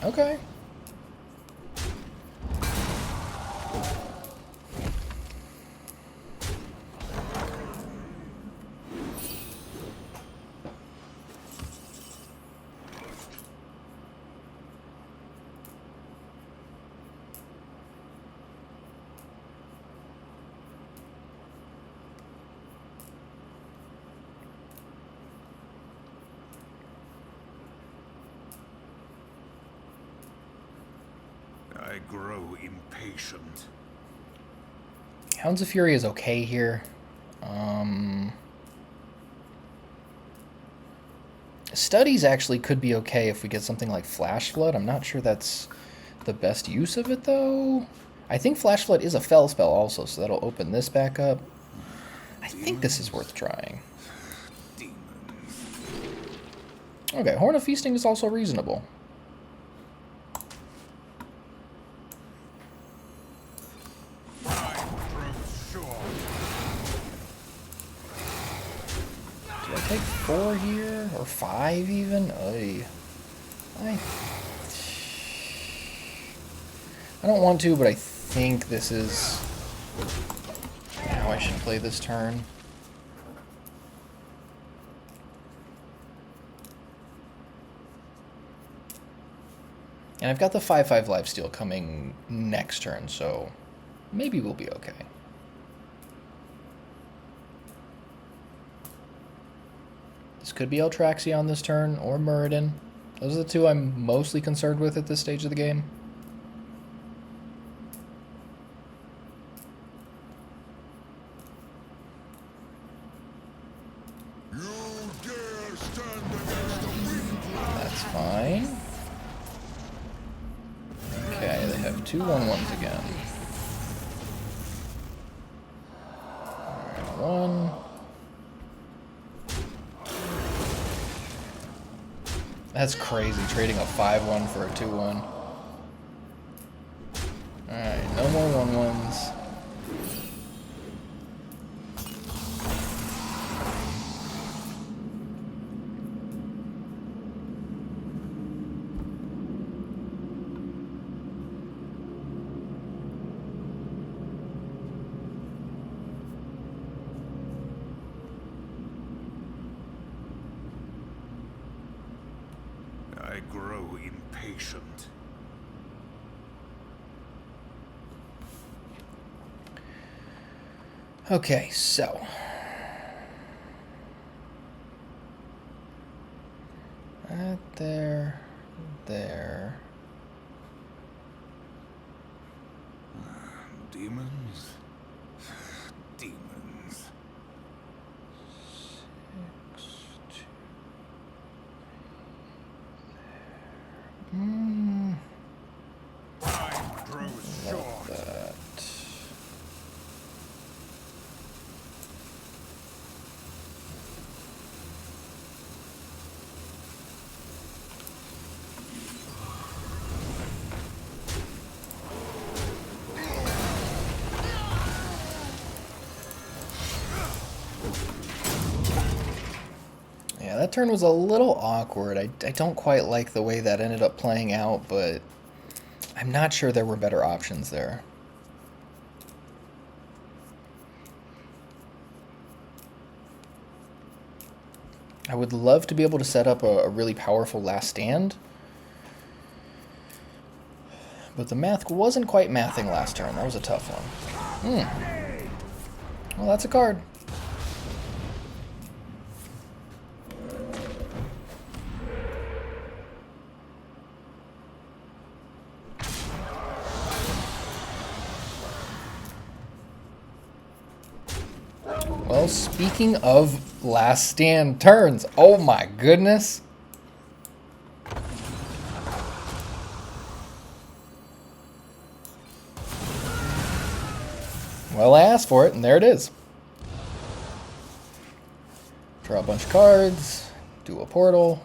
Speaker 1: Okay.
Speaker 2: I grow impatient.
Speaker 1: Hounds of Fury is okay here. Studies actually could be okay if we get something like Flash Flood. I'm not sure that's the best use of it, though. I think Flash Flood is a Fel spell also, so that'll open this back up. I think this is worth trying. Okay, Horn of Feasting is also reasonable. Do I take 4 here? Or 5 even? Oy. I don't want to, but I think this is how I should play this turn. And I've got the 5/5 lifesteal coming next turn, so maybe we'll be okay. This could be Eltraxion this turn, or Muradin. Those are the two I'm mostly concerned with at this stage of the game. That's fine. Okay, they have 2 1/1s again. Alright, 1. That's crazy, trading a 5/1 for a 2/1. Alright, no more 1/1s.
Speaker 2: I grow impatient.
Speaker 1: Okay, so that there.
Speaker 2: Demons? Demons. Time grows short.
Speaker 1: That. Yeah, that turn was a little awkward. I don't quite like the way that ended up playing out, but I'm not sure there were better options there. I would love to be able to set up a really powerful last stand, but the math wasn't quite mathing last turn. That was a tough one. Well, that's a card. Well, speaking of last stand turns, oh my goodness. Well, I asked for it, and there it is. Draw a bunch of cards, do a portal.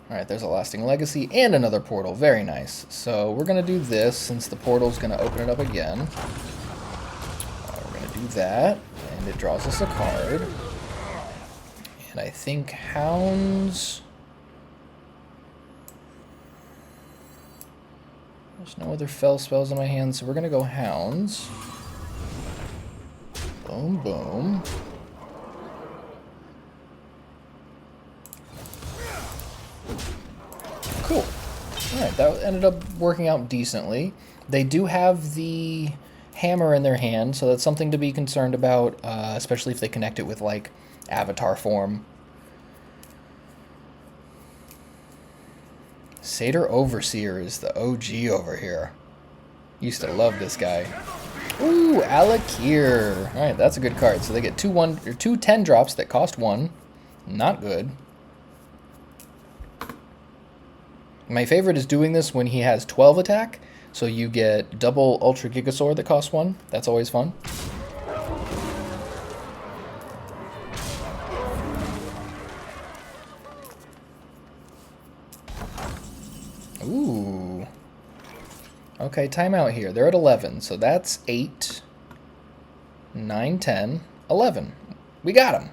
Speaker 1: Alright, there's a Lasting Legacy and another portal. Very nice. So we're going to do this since the portal's going to open it up again. We're going to do that, and it draws us a card. And I think Hounds... There's no other fell spells in my hand, so we're going to go Hounds. Boom, boom. Cool. Alright, that ended up working out decently. They do have the hammer in their hand, so that's something to be concerned about, especially if they connect it with, like, avatar form. Satyr Overseer is the OG over here. Used to love this guy. Ooh, Alakir. Alright, that's a good card. So they get two 10-drops that cost 1. Not good. My favorite is doing this when he has 12 attack. So you get double Ultra Gigasaur that costs 1. That's always fun. Ooh. Okay, timeout here. They're at 11, so that's 8, 9, 10, 11. We got them.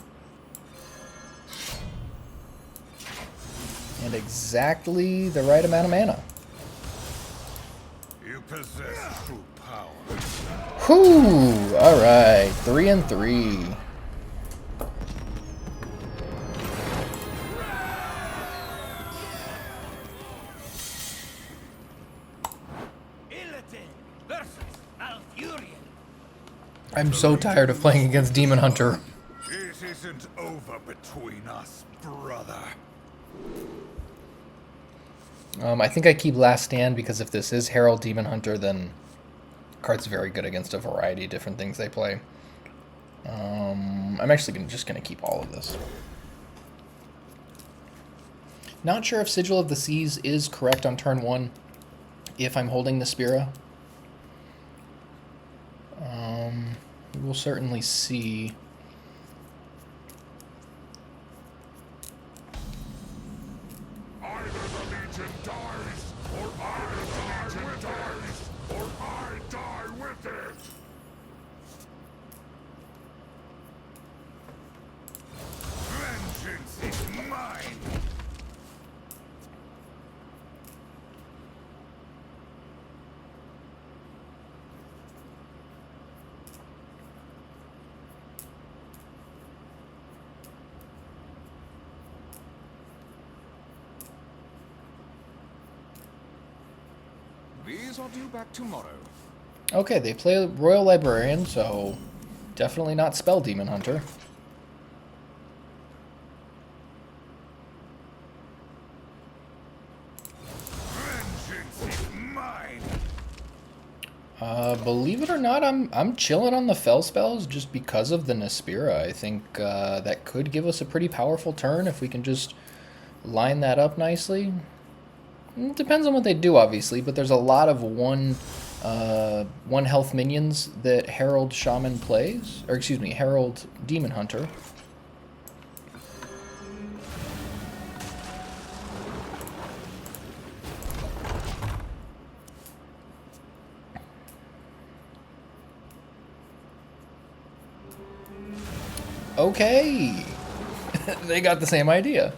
Speaker 1: And exactly the right amount of mana.
Speaker 2: You possess true power.
Speaker 1: Whew! Alright, 3 and 3. I'm so tired of playing against Demon Hunter.
Speaker 2: It isn't over between us, brother.
Speaker 1: I think I keep Last Stand because if this is Herald Demon Hunter, then card's very good against a variety of different things they play. I'm actually just going to keep all of this. Not sure if Sigil of the Seas is correct on turn 1 if I'm holding Nespirah. We'll certainly see.
Speaker 2: Either the Legion dies, or either the Legion dies, or I die with it! Vengeance is mine!
Speaker 7: These are due back tomorrow.
Speaker 1: Okay, they play Royal Librarian, so Definitely not Spell Demon Hunter.
Speaker 2: Vengeance is mine.
Speaker 1: Believe it or not, I'm chilling on the Fel spells just because of the Nespirah. I think that could give us a pretty powerful turn if we can just line that up nicely. It depends on what they do, obviously, but there's a lot of one health minions that Herald Shaman plays, or excuse me, Herald Demon Hunter. Okay, they got the same idea.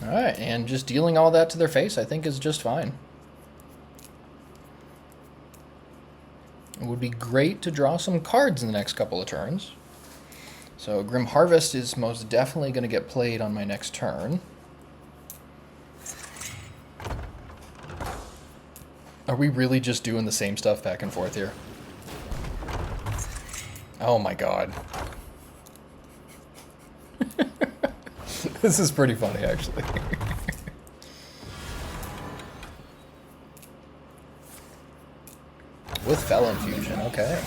Speaker 1: Alright, and just dealing all that to their face, I think, is just fine. It would be great to draw some cards in the next couple of turns. So Grim Harvest is most definitely going to get played on my next turn. Are we really just doing the same stuff back and forth here? Oh my god. This is pretty funny, actually. With Fel Infusion, okay.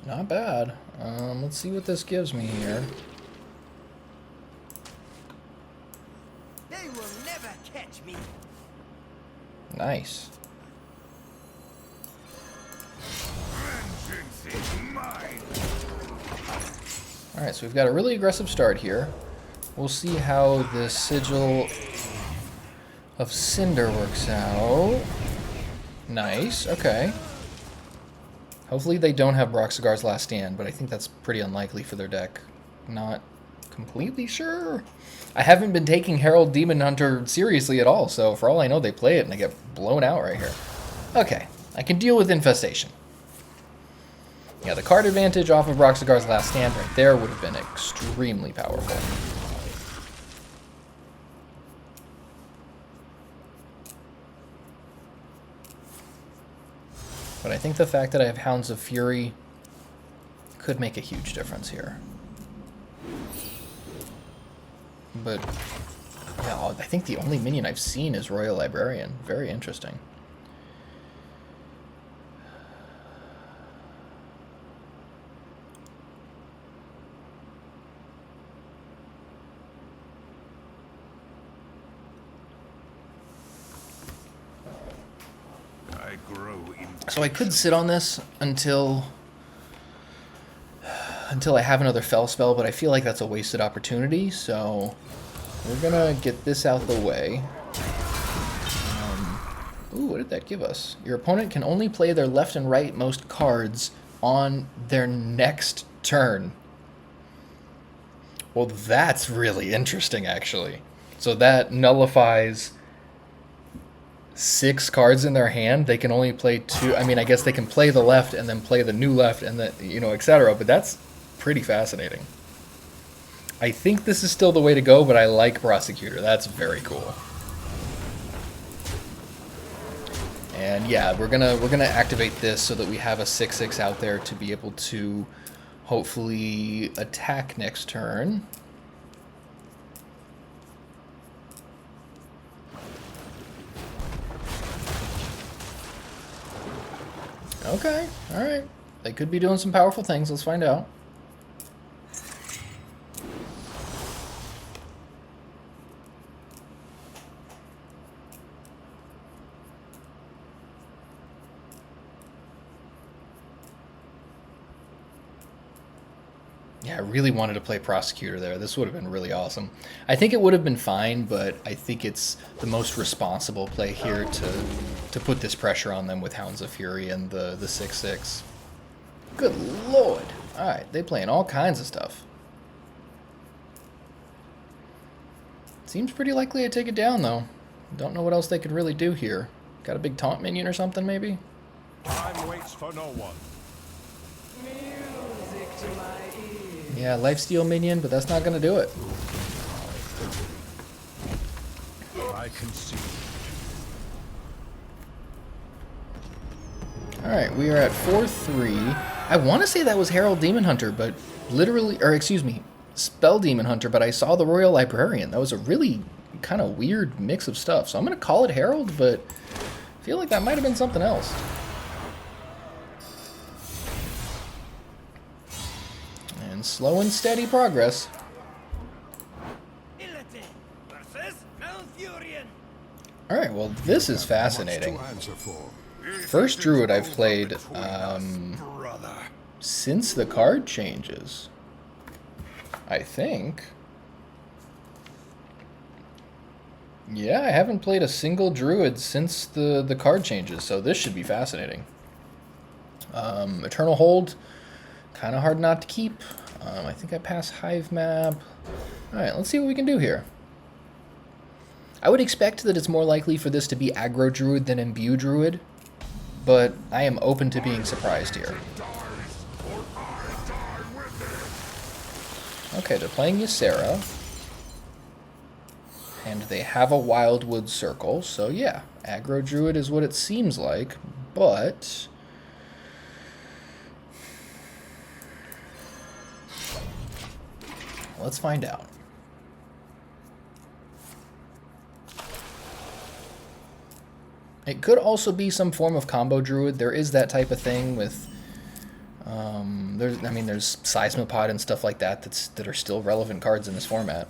Speaker 1: Not bad. Let's see what this gives me here.
Speaker 4: They will never catch me.
Speaker 1: Nice.
Speaker 2: Vengeance is mine.
Speaker 1: Alright, so we've got a really aggressive start here. We'll see how the Sigil of Cinder works out. Nice, okay. Hopefully they don't have Broxigar's Last Stand, but I think that's pretty unlikely for their deck. Not completely sure. I haven't been taking Herald Demon Hunter seriously at all, so for all I know they play it and they get blown out right here. Okay, I can deal with Infestation. Yeah, the card advantage off of Broxigar's Last Stand right there would have been extremely powerful. But I think the fact that I have Hounds of Fury could make a huge difference here. But, yeah, I think the only minion I've seen is Royal Librarian. Very interesting. So I could sit on this until I have another Fel spell, but I feel like that's a wasted opportunity, so we're gonna get this out the way. Ooh, what did that give us? Your opponent can only play their left and right most cards on their next turn. Well, that's really interesting, actually. So that nullifies 6 cards in their hand. They can only play 2. I mean, I guess they can play the left and then play the new left and then, you know, etc. But that's pretty fascinating. I think this is still the way to go, but I like Prosecutor. That's very cool. And yeah, we're gonna activate this so that we have a 6/6 out there to be able to hopefully attack next turn. Okay, alright. They could be doing some powerful things. Let's find out. Yeah, I really wanted to play Prosecutor there. This would have been really awesome. I think it would have been fine, but I think it's the most responsible play here to put this pressure on them with Hounds of Fury and the 6/6. Good lord. Alright, they playing all kinds of stuff. Seems pretty likely to take it down, though. Don't know what else they could really do here. Got a big taunt minion or something, maybe?
Speaker 5: Time waits for no one.
Speaker 1: Yeah, lifesteal minion, but that's not going to do it.
Speaker 5: I can see.
Speaker 1: Alright, we are at 4-3. I want to say that was Herald Demon Hunter, but literally, or excuse me, Spell Demon Hunter, but I saw the Royal Librarian. That was a really kind of weird mix of stuff. So I'm going to call it Herald, but I feel like that might have been something else. And slow and steady progress.
Speaker 4: Illidari versus Malfurion.
Speaker 1: Alright, well this is fascinating.
Speaker 2: To answer for.
Speaker 1: First Druid I've played
Speaker 2: Brother.
Speaker 1: since the card changes. I think. Yeah, I haven't played a single Druid since the card changes, so this should be fascinating. Eternal Hold, kind of hard not to keep. I think I pass Hive Map. Alright, let's see what we can do here. I would expect that it's more likely for this to be Aggro Druid than Imbue Druid, but I am open to being surprised here. Okay, they're playing Ysera. And they have a Wildwood Circle, so yeah, Aggro Druid is what it seems like, but... let's find out. It could also be some form of combo Druid. There is that type of thing with... there's Seismopod and stuff like that that are still relevant cards in this format.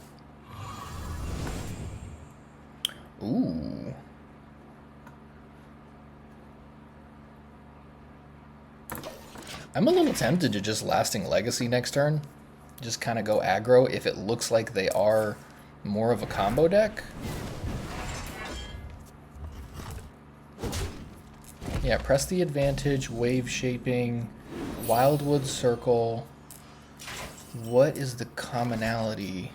Speaker 1: Ooh. I'm a little tempted to just Lasting Legacy next turn. Just kind of go aggro if it looks like they are more of a combo deck. Yeah, press the advantage, wave shaping, Wildwood Circle. What is the commonality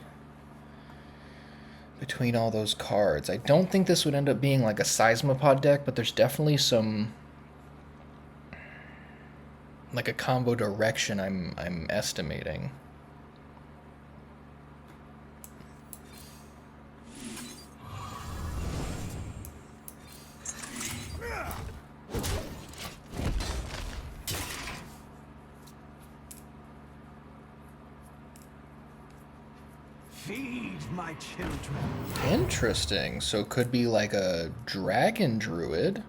Speaker 1: between all those cards? I don't think this would end up being like a Seismopod deck, but there's definitely some like a combo direction I'm estimating.
Speaker 4: Feed my children.
Speaker 1: Interesting. So it could be like a Dragon Druid.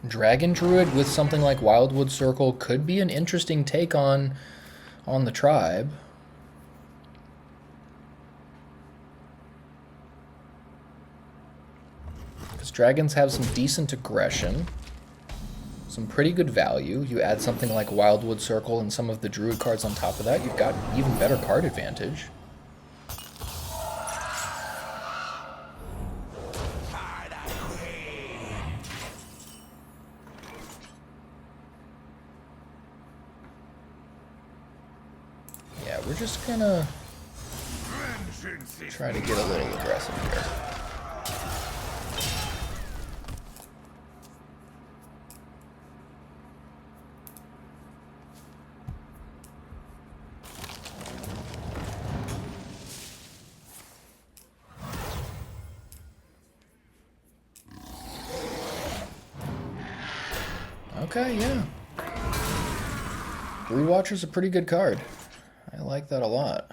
Speaker 1: Dragon Druid with something like Wildwood Circle could be an interesting take on the tribe. Because dragons have some decent aggression. Some pretty good value. You add something like Wildwood Circle and some of the Druid cards on top of that, you've got even better card advantage. Yeah, we're just gonna try to get a little aggressive here. Okay, yeah. Brood Watcher's a pretty good card. I like that a lot.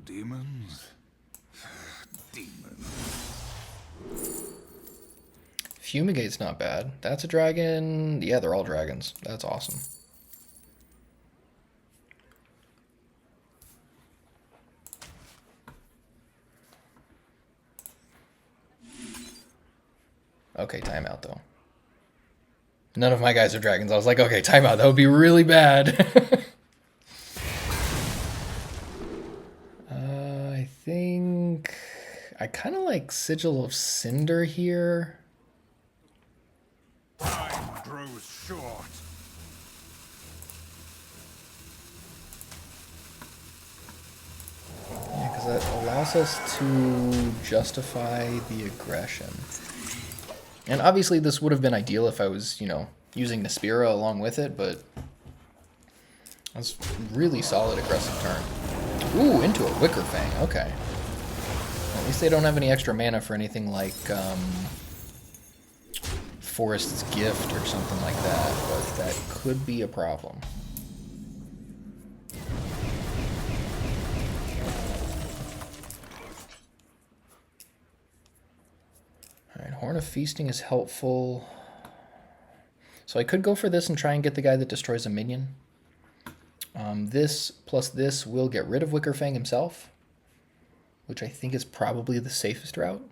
Speaker 2: Demons? Demons.
Speaker 1: Fumigate's not bad. That's a dragon. Yeah, they're all dragons. That's awesome. Okay, timeout though. None of my guys are dragons. I was like, okay, timeout. That would be really bad. I think I kind of like Sigil of Cinder here.
Speaker 2: Time grows short.
Speaker 1: Yeah, because that allows us to justify the aggression. And obviously this would have been ideal if I was, you know, using Nespirah along with it, but that's really solid aggressive turn. Ooh, into a Wicker Fang. Okay. At least they don't have any extra mana for anything like Forest's Gift or something like that, but that could be a problem. Alright, Horn of Feasting is helpful. So I could go for this and try and get the guy that destroys a minion. This plus this will get rid of Wicker Fang himself, which I think is probably the safest route.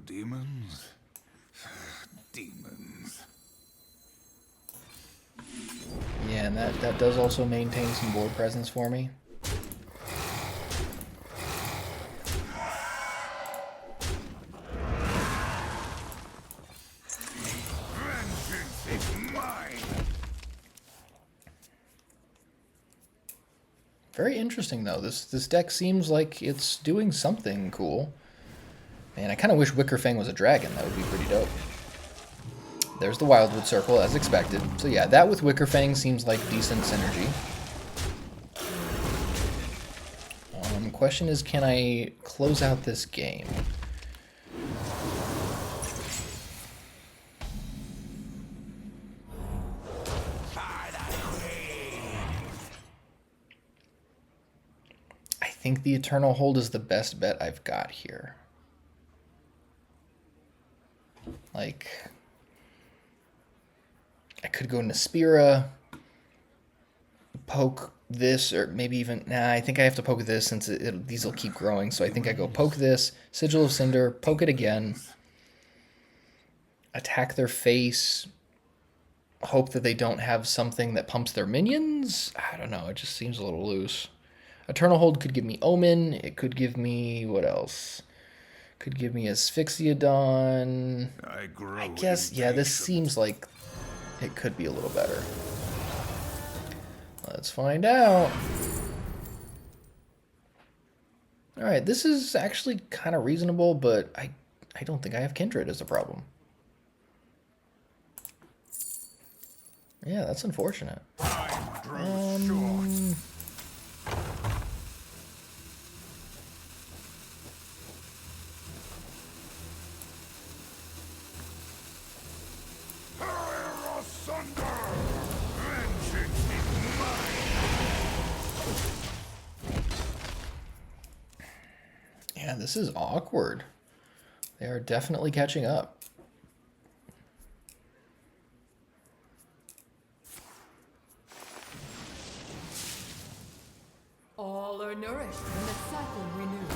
Speaker 2: Demons? Demons.
Speaker 1: Yeah, and that does also maintain some board presence for me.
Speaker 2: Vengeance is mine.
Speaker 1: Very interesting though. This deck seems like it's doing something cool. Man, I kind of wish Wicker Fang was a dragon. That would be pretty dope. There's the Wildwood Circle, as expected. So yeah, that with Wicker Fang seems like decent synergy. Question is, can I close out this game? I think the Eternal Hold is the best bet I've got here. Like, I could go Nespirah, poke this, or maybe even, nah, I think I have to poke this since these will keep growing. So I think I go poke this, Sigil of Cinder, poke it again, attack their face, hope that they don't have something that pumps their minions. I don't know, it just seems a little loose. Eternal Hold could give me Omen, it could give me, what else? Could give me Asphyxiodon. I guess, yeah, this seems like it could be a little better. Let's find out. Alright, this is actually kind of reasonable, but I don't think I have Kindred as a problem. Yeah, that's unfortunate. Yeah, this is awkward. They are definitely catching up.
Speaker 3: All are nourished when the cycle renews.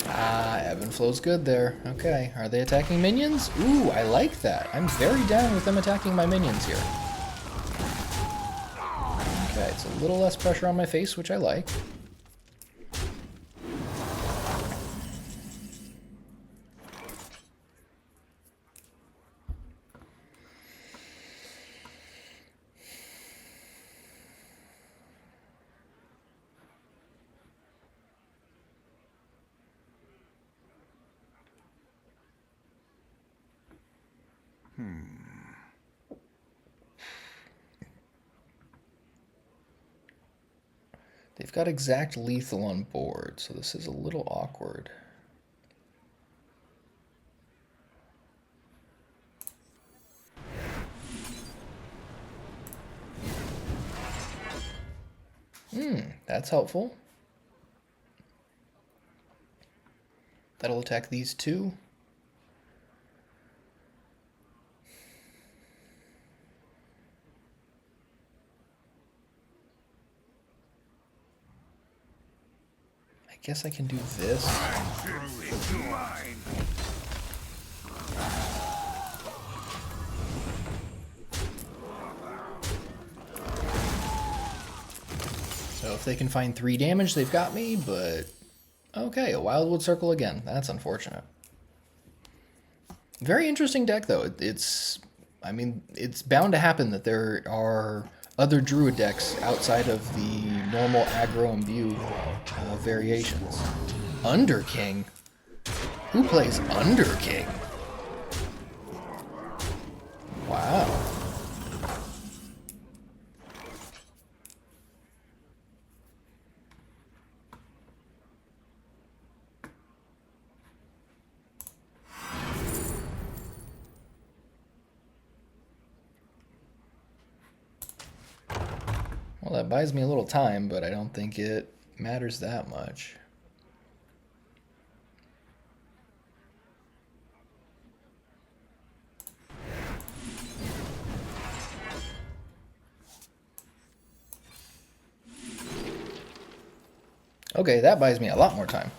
Speaker 1: Ah, ebb and flow's good there. Okay, are they attacking minions? Ooh, I like that. I'm very down with them attacking my minions here. Okay, it's a little less pressure on my face, which I like. They've got exact lethal on board, so this is a little awkward. That's helpful. That'll attack these two. I guess I can do this. So if they can find 3 damage, they've got me, but okay, a Wildwood Circle again. That's unfortunate. Very interesting deck, though. I mean, it's bound to happen that there are other Druid decks outside of the normal aggro and view variations. Underking? Who plays Underking? Wow. Well, that buys me a little time, but I don't think it matters that much. Okay, that buys me a lot more time.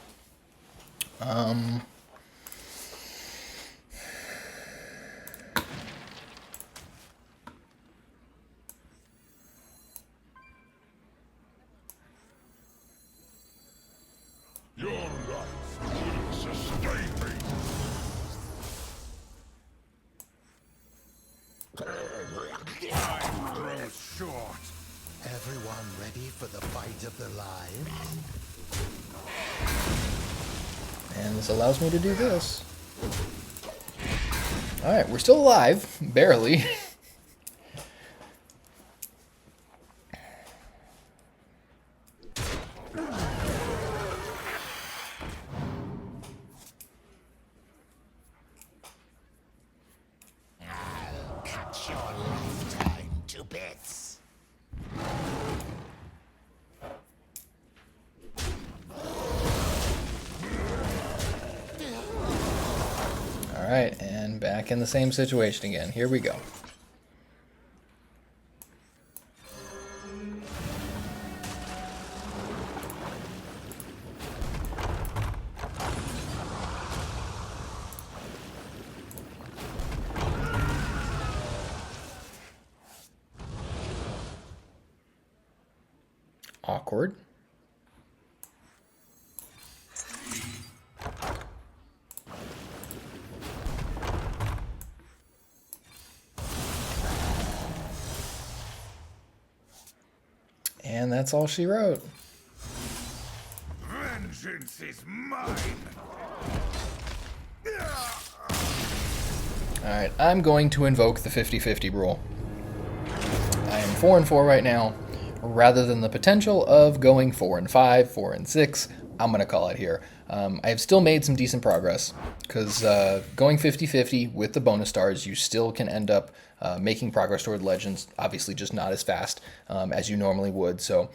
Speaker 2: Your life will sustain me.
Speaker 4: Time grows short. Everyone ready for the fight of their lives?
Speaker 1: And this allows me to do this. Alright, we're still alive. Barely.
Speaker 4: I'll cut your lifetime to bits.
Speaker 1: Alright, and back in the same situation again. Here we go. Awkward. And that's all she wrote.
Speaker 2: Vengeance is mine.
Speaker 1: Alright, I'm going to invoke the 50-50 rule. I am 4-4 right now. Rather than the potential of going 4-5, 4-6, I'm going to call it here. I have still made some decent progress, because going 50-50 with the bonus stars, you still can end up making progress toward Legends, obviously just not as fast as you normally would. So,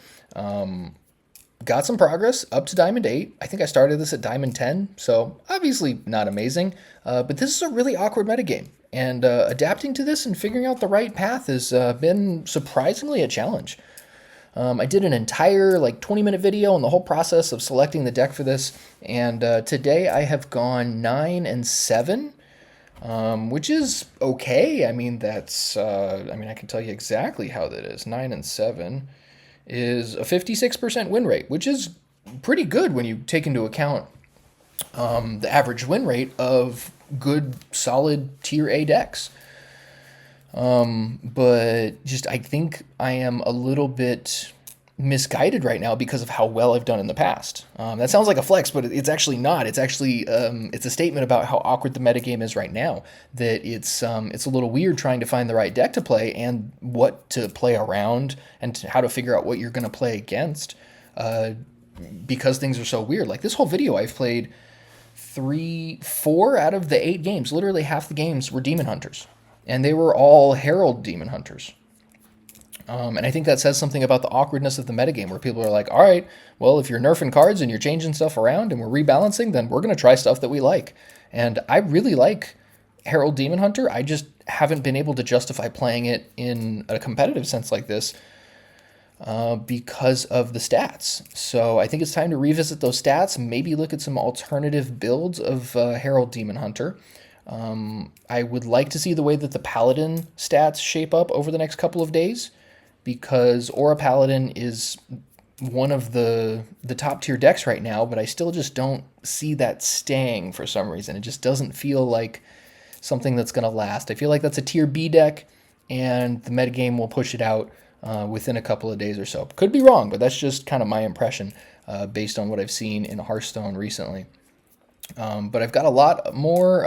Speaker 1: got some progress up to Diamond 8. I think I started this at Diamond 10, so obviously not amazing, but this is a really awkward metagame. And adapting to this and figuring out the right path has been surprisingly a challenge. I did an entire 20-minute video on the whole process of selecting the deck for this, and today I have gone 9-7, which is okay. I mean, that's I can tell you exactly how that is. 9-7 is a 56% win rate, which is pretty good when you take into account the average win rate of good, solid tier A decks. But just I think I am a little bit misguided right now because of how well I've done in the past. That sounds like a flex, but it's actually not. It's actually it's a statement about how awkward the metagame is right now. That it's a little weird trying to find the right deck to play and what to play around and how to figure out what you're going to play against because things are so weird. Like this whole video, I've played 4 out of the 8 games. Literally half the games were Demon Hunters. And they were all Herald Demon Hunters. And I think that says something about the awkwardness of the metagame, where people are like, all right, well, if you're nerfing cards and you're changing stuff around and we're rebalancing, then we're going to try stuff that we like. And I really like Herald Demon Hunter. I just haven't been able to justify playing it in a competitive sense like this because of the stats. So I think it's time to revisit those stats, maybe look at some alternative builds of Herald Demon Hunter. I would like to see the way that the Paladin stats shape up over the next couple of days, because Aura Paladin is one of the top tier decks right now, but I still just don't see that staying for some reason. It just doesn't feel like something that's going to last. I feel like that's a tier B deck, and the metagame will push it out within a couple of days or so. Could be wrong, but that's just kind of my impression based on what I've seen in Hearthstone recently. But I've got a lot more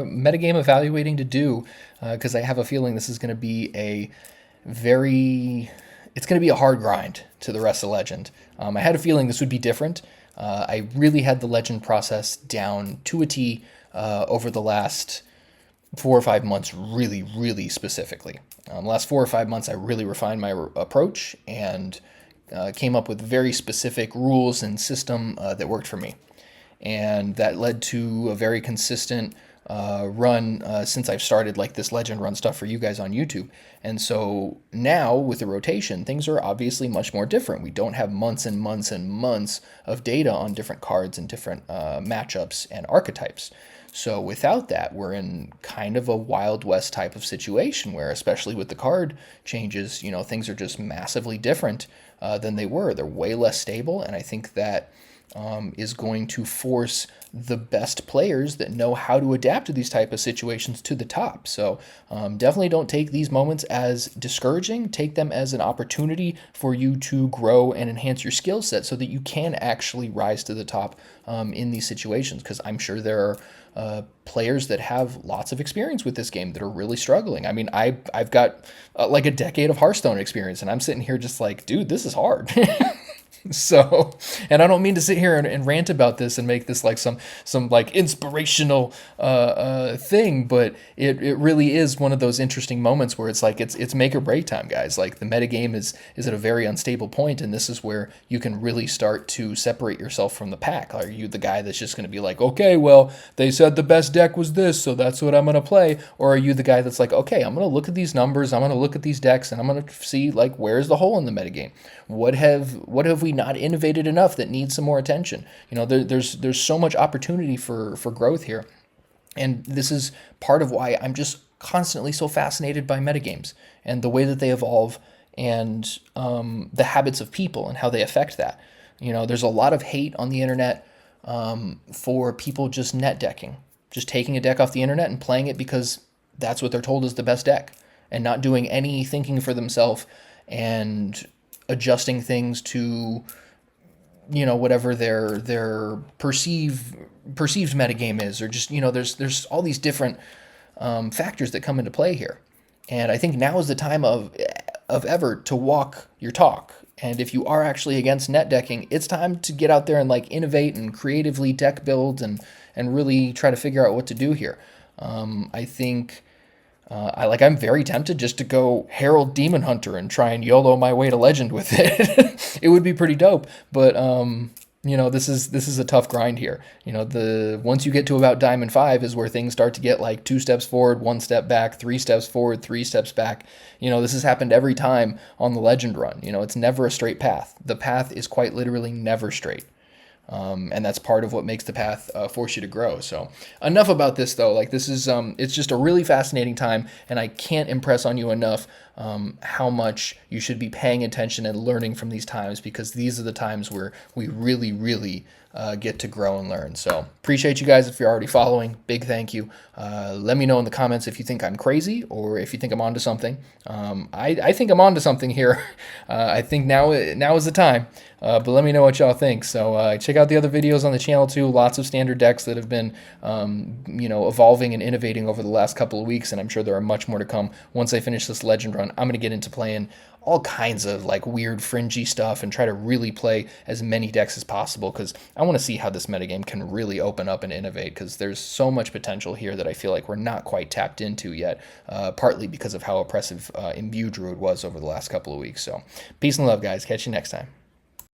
Speaker 1: metagame evaluating to do because I have a feeling this is going to be it's going to be a hard grind to the rest of Legend. I had a feeling this would be different. I really had the Legend process down to a T over the last 4 or 5 months, really specifically. The last 4 or 5 months, I really refined my approach and came up with very specific rules and system that worked for me. And that led to a very consistent run since I've started like this Legend run stuff for you guys on YouTube. And so now with the rotation, things are obviously much more different. We don't have months and months and months of data on different cards and different matchups and archetypes. So without that, we're in kind of a Wild West type of situation where, especially with the card changes, things are just massively different than they were. They're way less stable, and I think that is going to force the best players that know how to adapt to these type of situations to the top. So definitely don't take these moments as discouraging. Take them as an opportunity for you to grow and enhance your skill set so that you can actually rise to the top in these situations, because I'm sure there are players that have lots of experience with this game that are really struggling. I mean, I've got like a decade of Hearthstone experience, and I'm sitting here just like, dude, this is hard. So, and I don't mean to sit here and rant about this and make this like some like inspirational thing, but it really is one of those interesting moments where it's like it's make or break time, guys. Like the metagame is at a very unstable point, and this is where you can really start to separate yourself from the pack. Are you the guy that's just going to be like, okay, well, they said the best deck was this, so that's what I'm going to play? Or are you the guy that's like, okay, I'm going to look at these numbers, I'm going to look at these decks, and I'm going to see like where's the hole in the metagame? What have we not innovated enough that needs some more attention? There's so much opportunity for growth here, and this is part of why I'm just constantly so fascinated by metagames and the way that they evolve and the habits of people and how they affect that. There's a lot of hate on the internet for people just net decking, just taking a deck off the internet and playing it because that's what they're told is the best deck, and not doing any thinking for themselves and adjusting things to whatever their perceived metagame is, or just there's all these different factors that come into play here. And I think now is the time of ever to walk your talk. And if you are actually against net decking, it's time to get out there and like innovate and creatively deck build and really try to figure out what to do here. I think I'm very tempted just to go Herald Demon Hunter and try and YOLO my way to Legend with it. It would be pretty dope, but this is a tough grind here. Once you get to about Diamond 5 is where things start to get like 2 steps forward, 1 step back, 3 steps forward, 3 steps back. This has happened every time on the Legend run. It's never a straight path. The path is quite literally never straight. And that's part of what makes the path force you to grow. So enough about this, though. Like, this is it's just a really fascinating time, and I can't impress on you enough how much you should be paying attention and learning from these times, because these are the times where we really get to grow and learn. So appreciate you guys if you're already following. Big thank you. Let me know in the comments if you think I'm crazy or if you think I'm onto something. I think I'm onto something here. I think now is the time. But let me know what y'all think. So check out the other videos on the channel too. Lots of standard decks that have been evolving and innovating over the last couple of weeks, and I'm sure there are much more to come. Once I finish this Legend run, I'm going to get into playing all kinds of like weird fringy stuff and try to really play as many decks as possible, because I want to see how this metagame can really open up and innovate, because there's so much potential here that I feel like we're not quite tapped into yet, partly because of how oppressive Imbue Druid was over the last couple of weeks. So peace and love, guys. Catch you next time.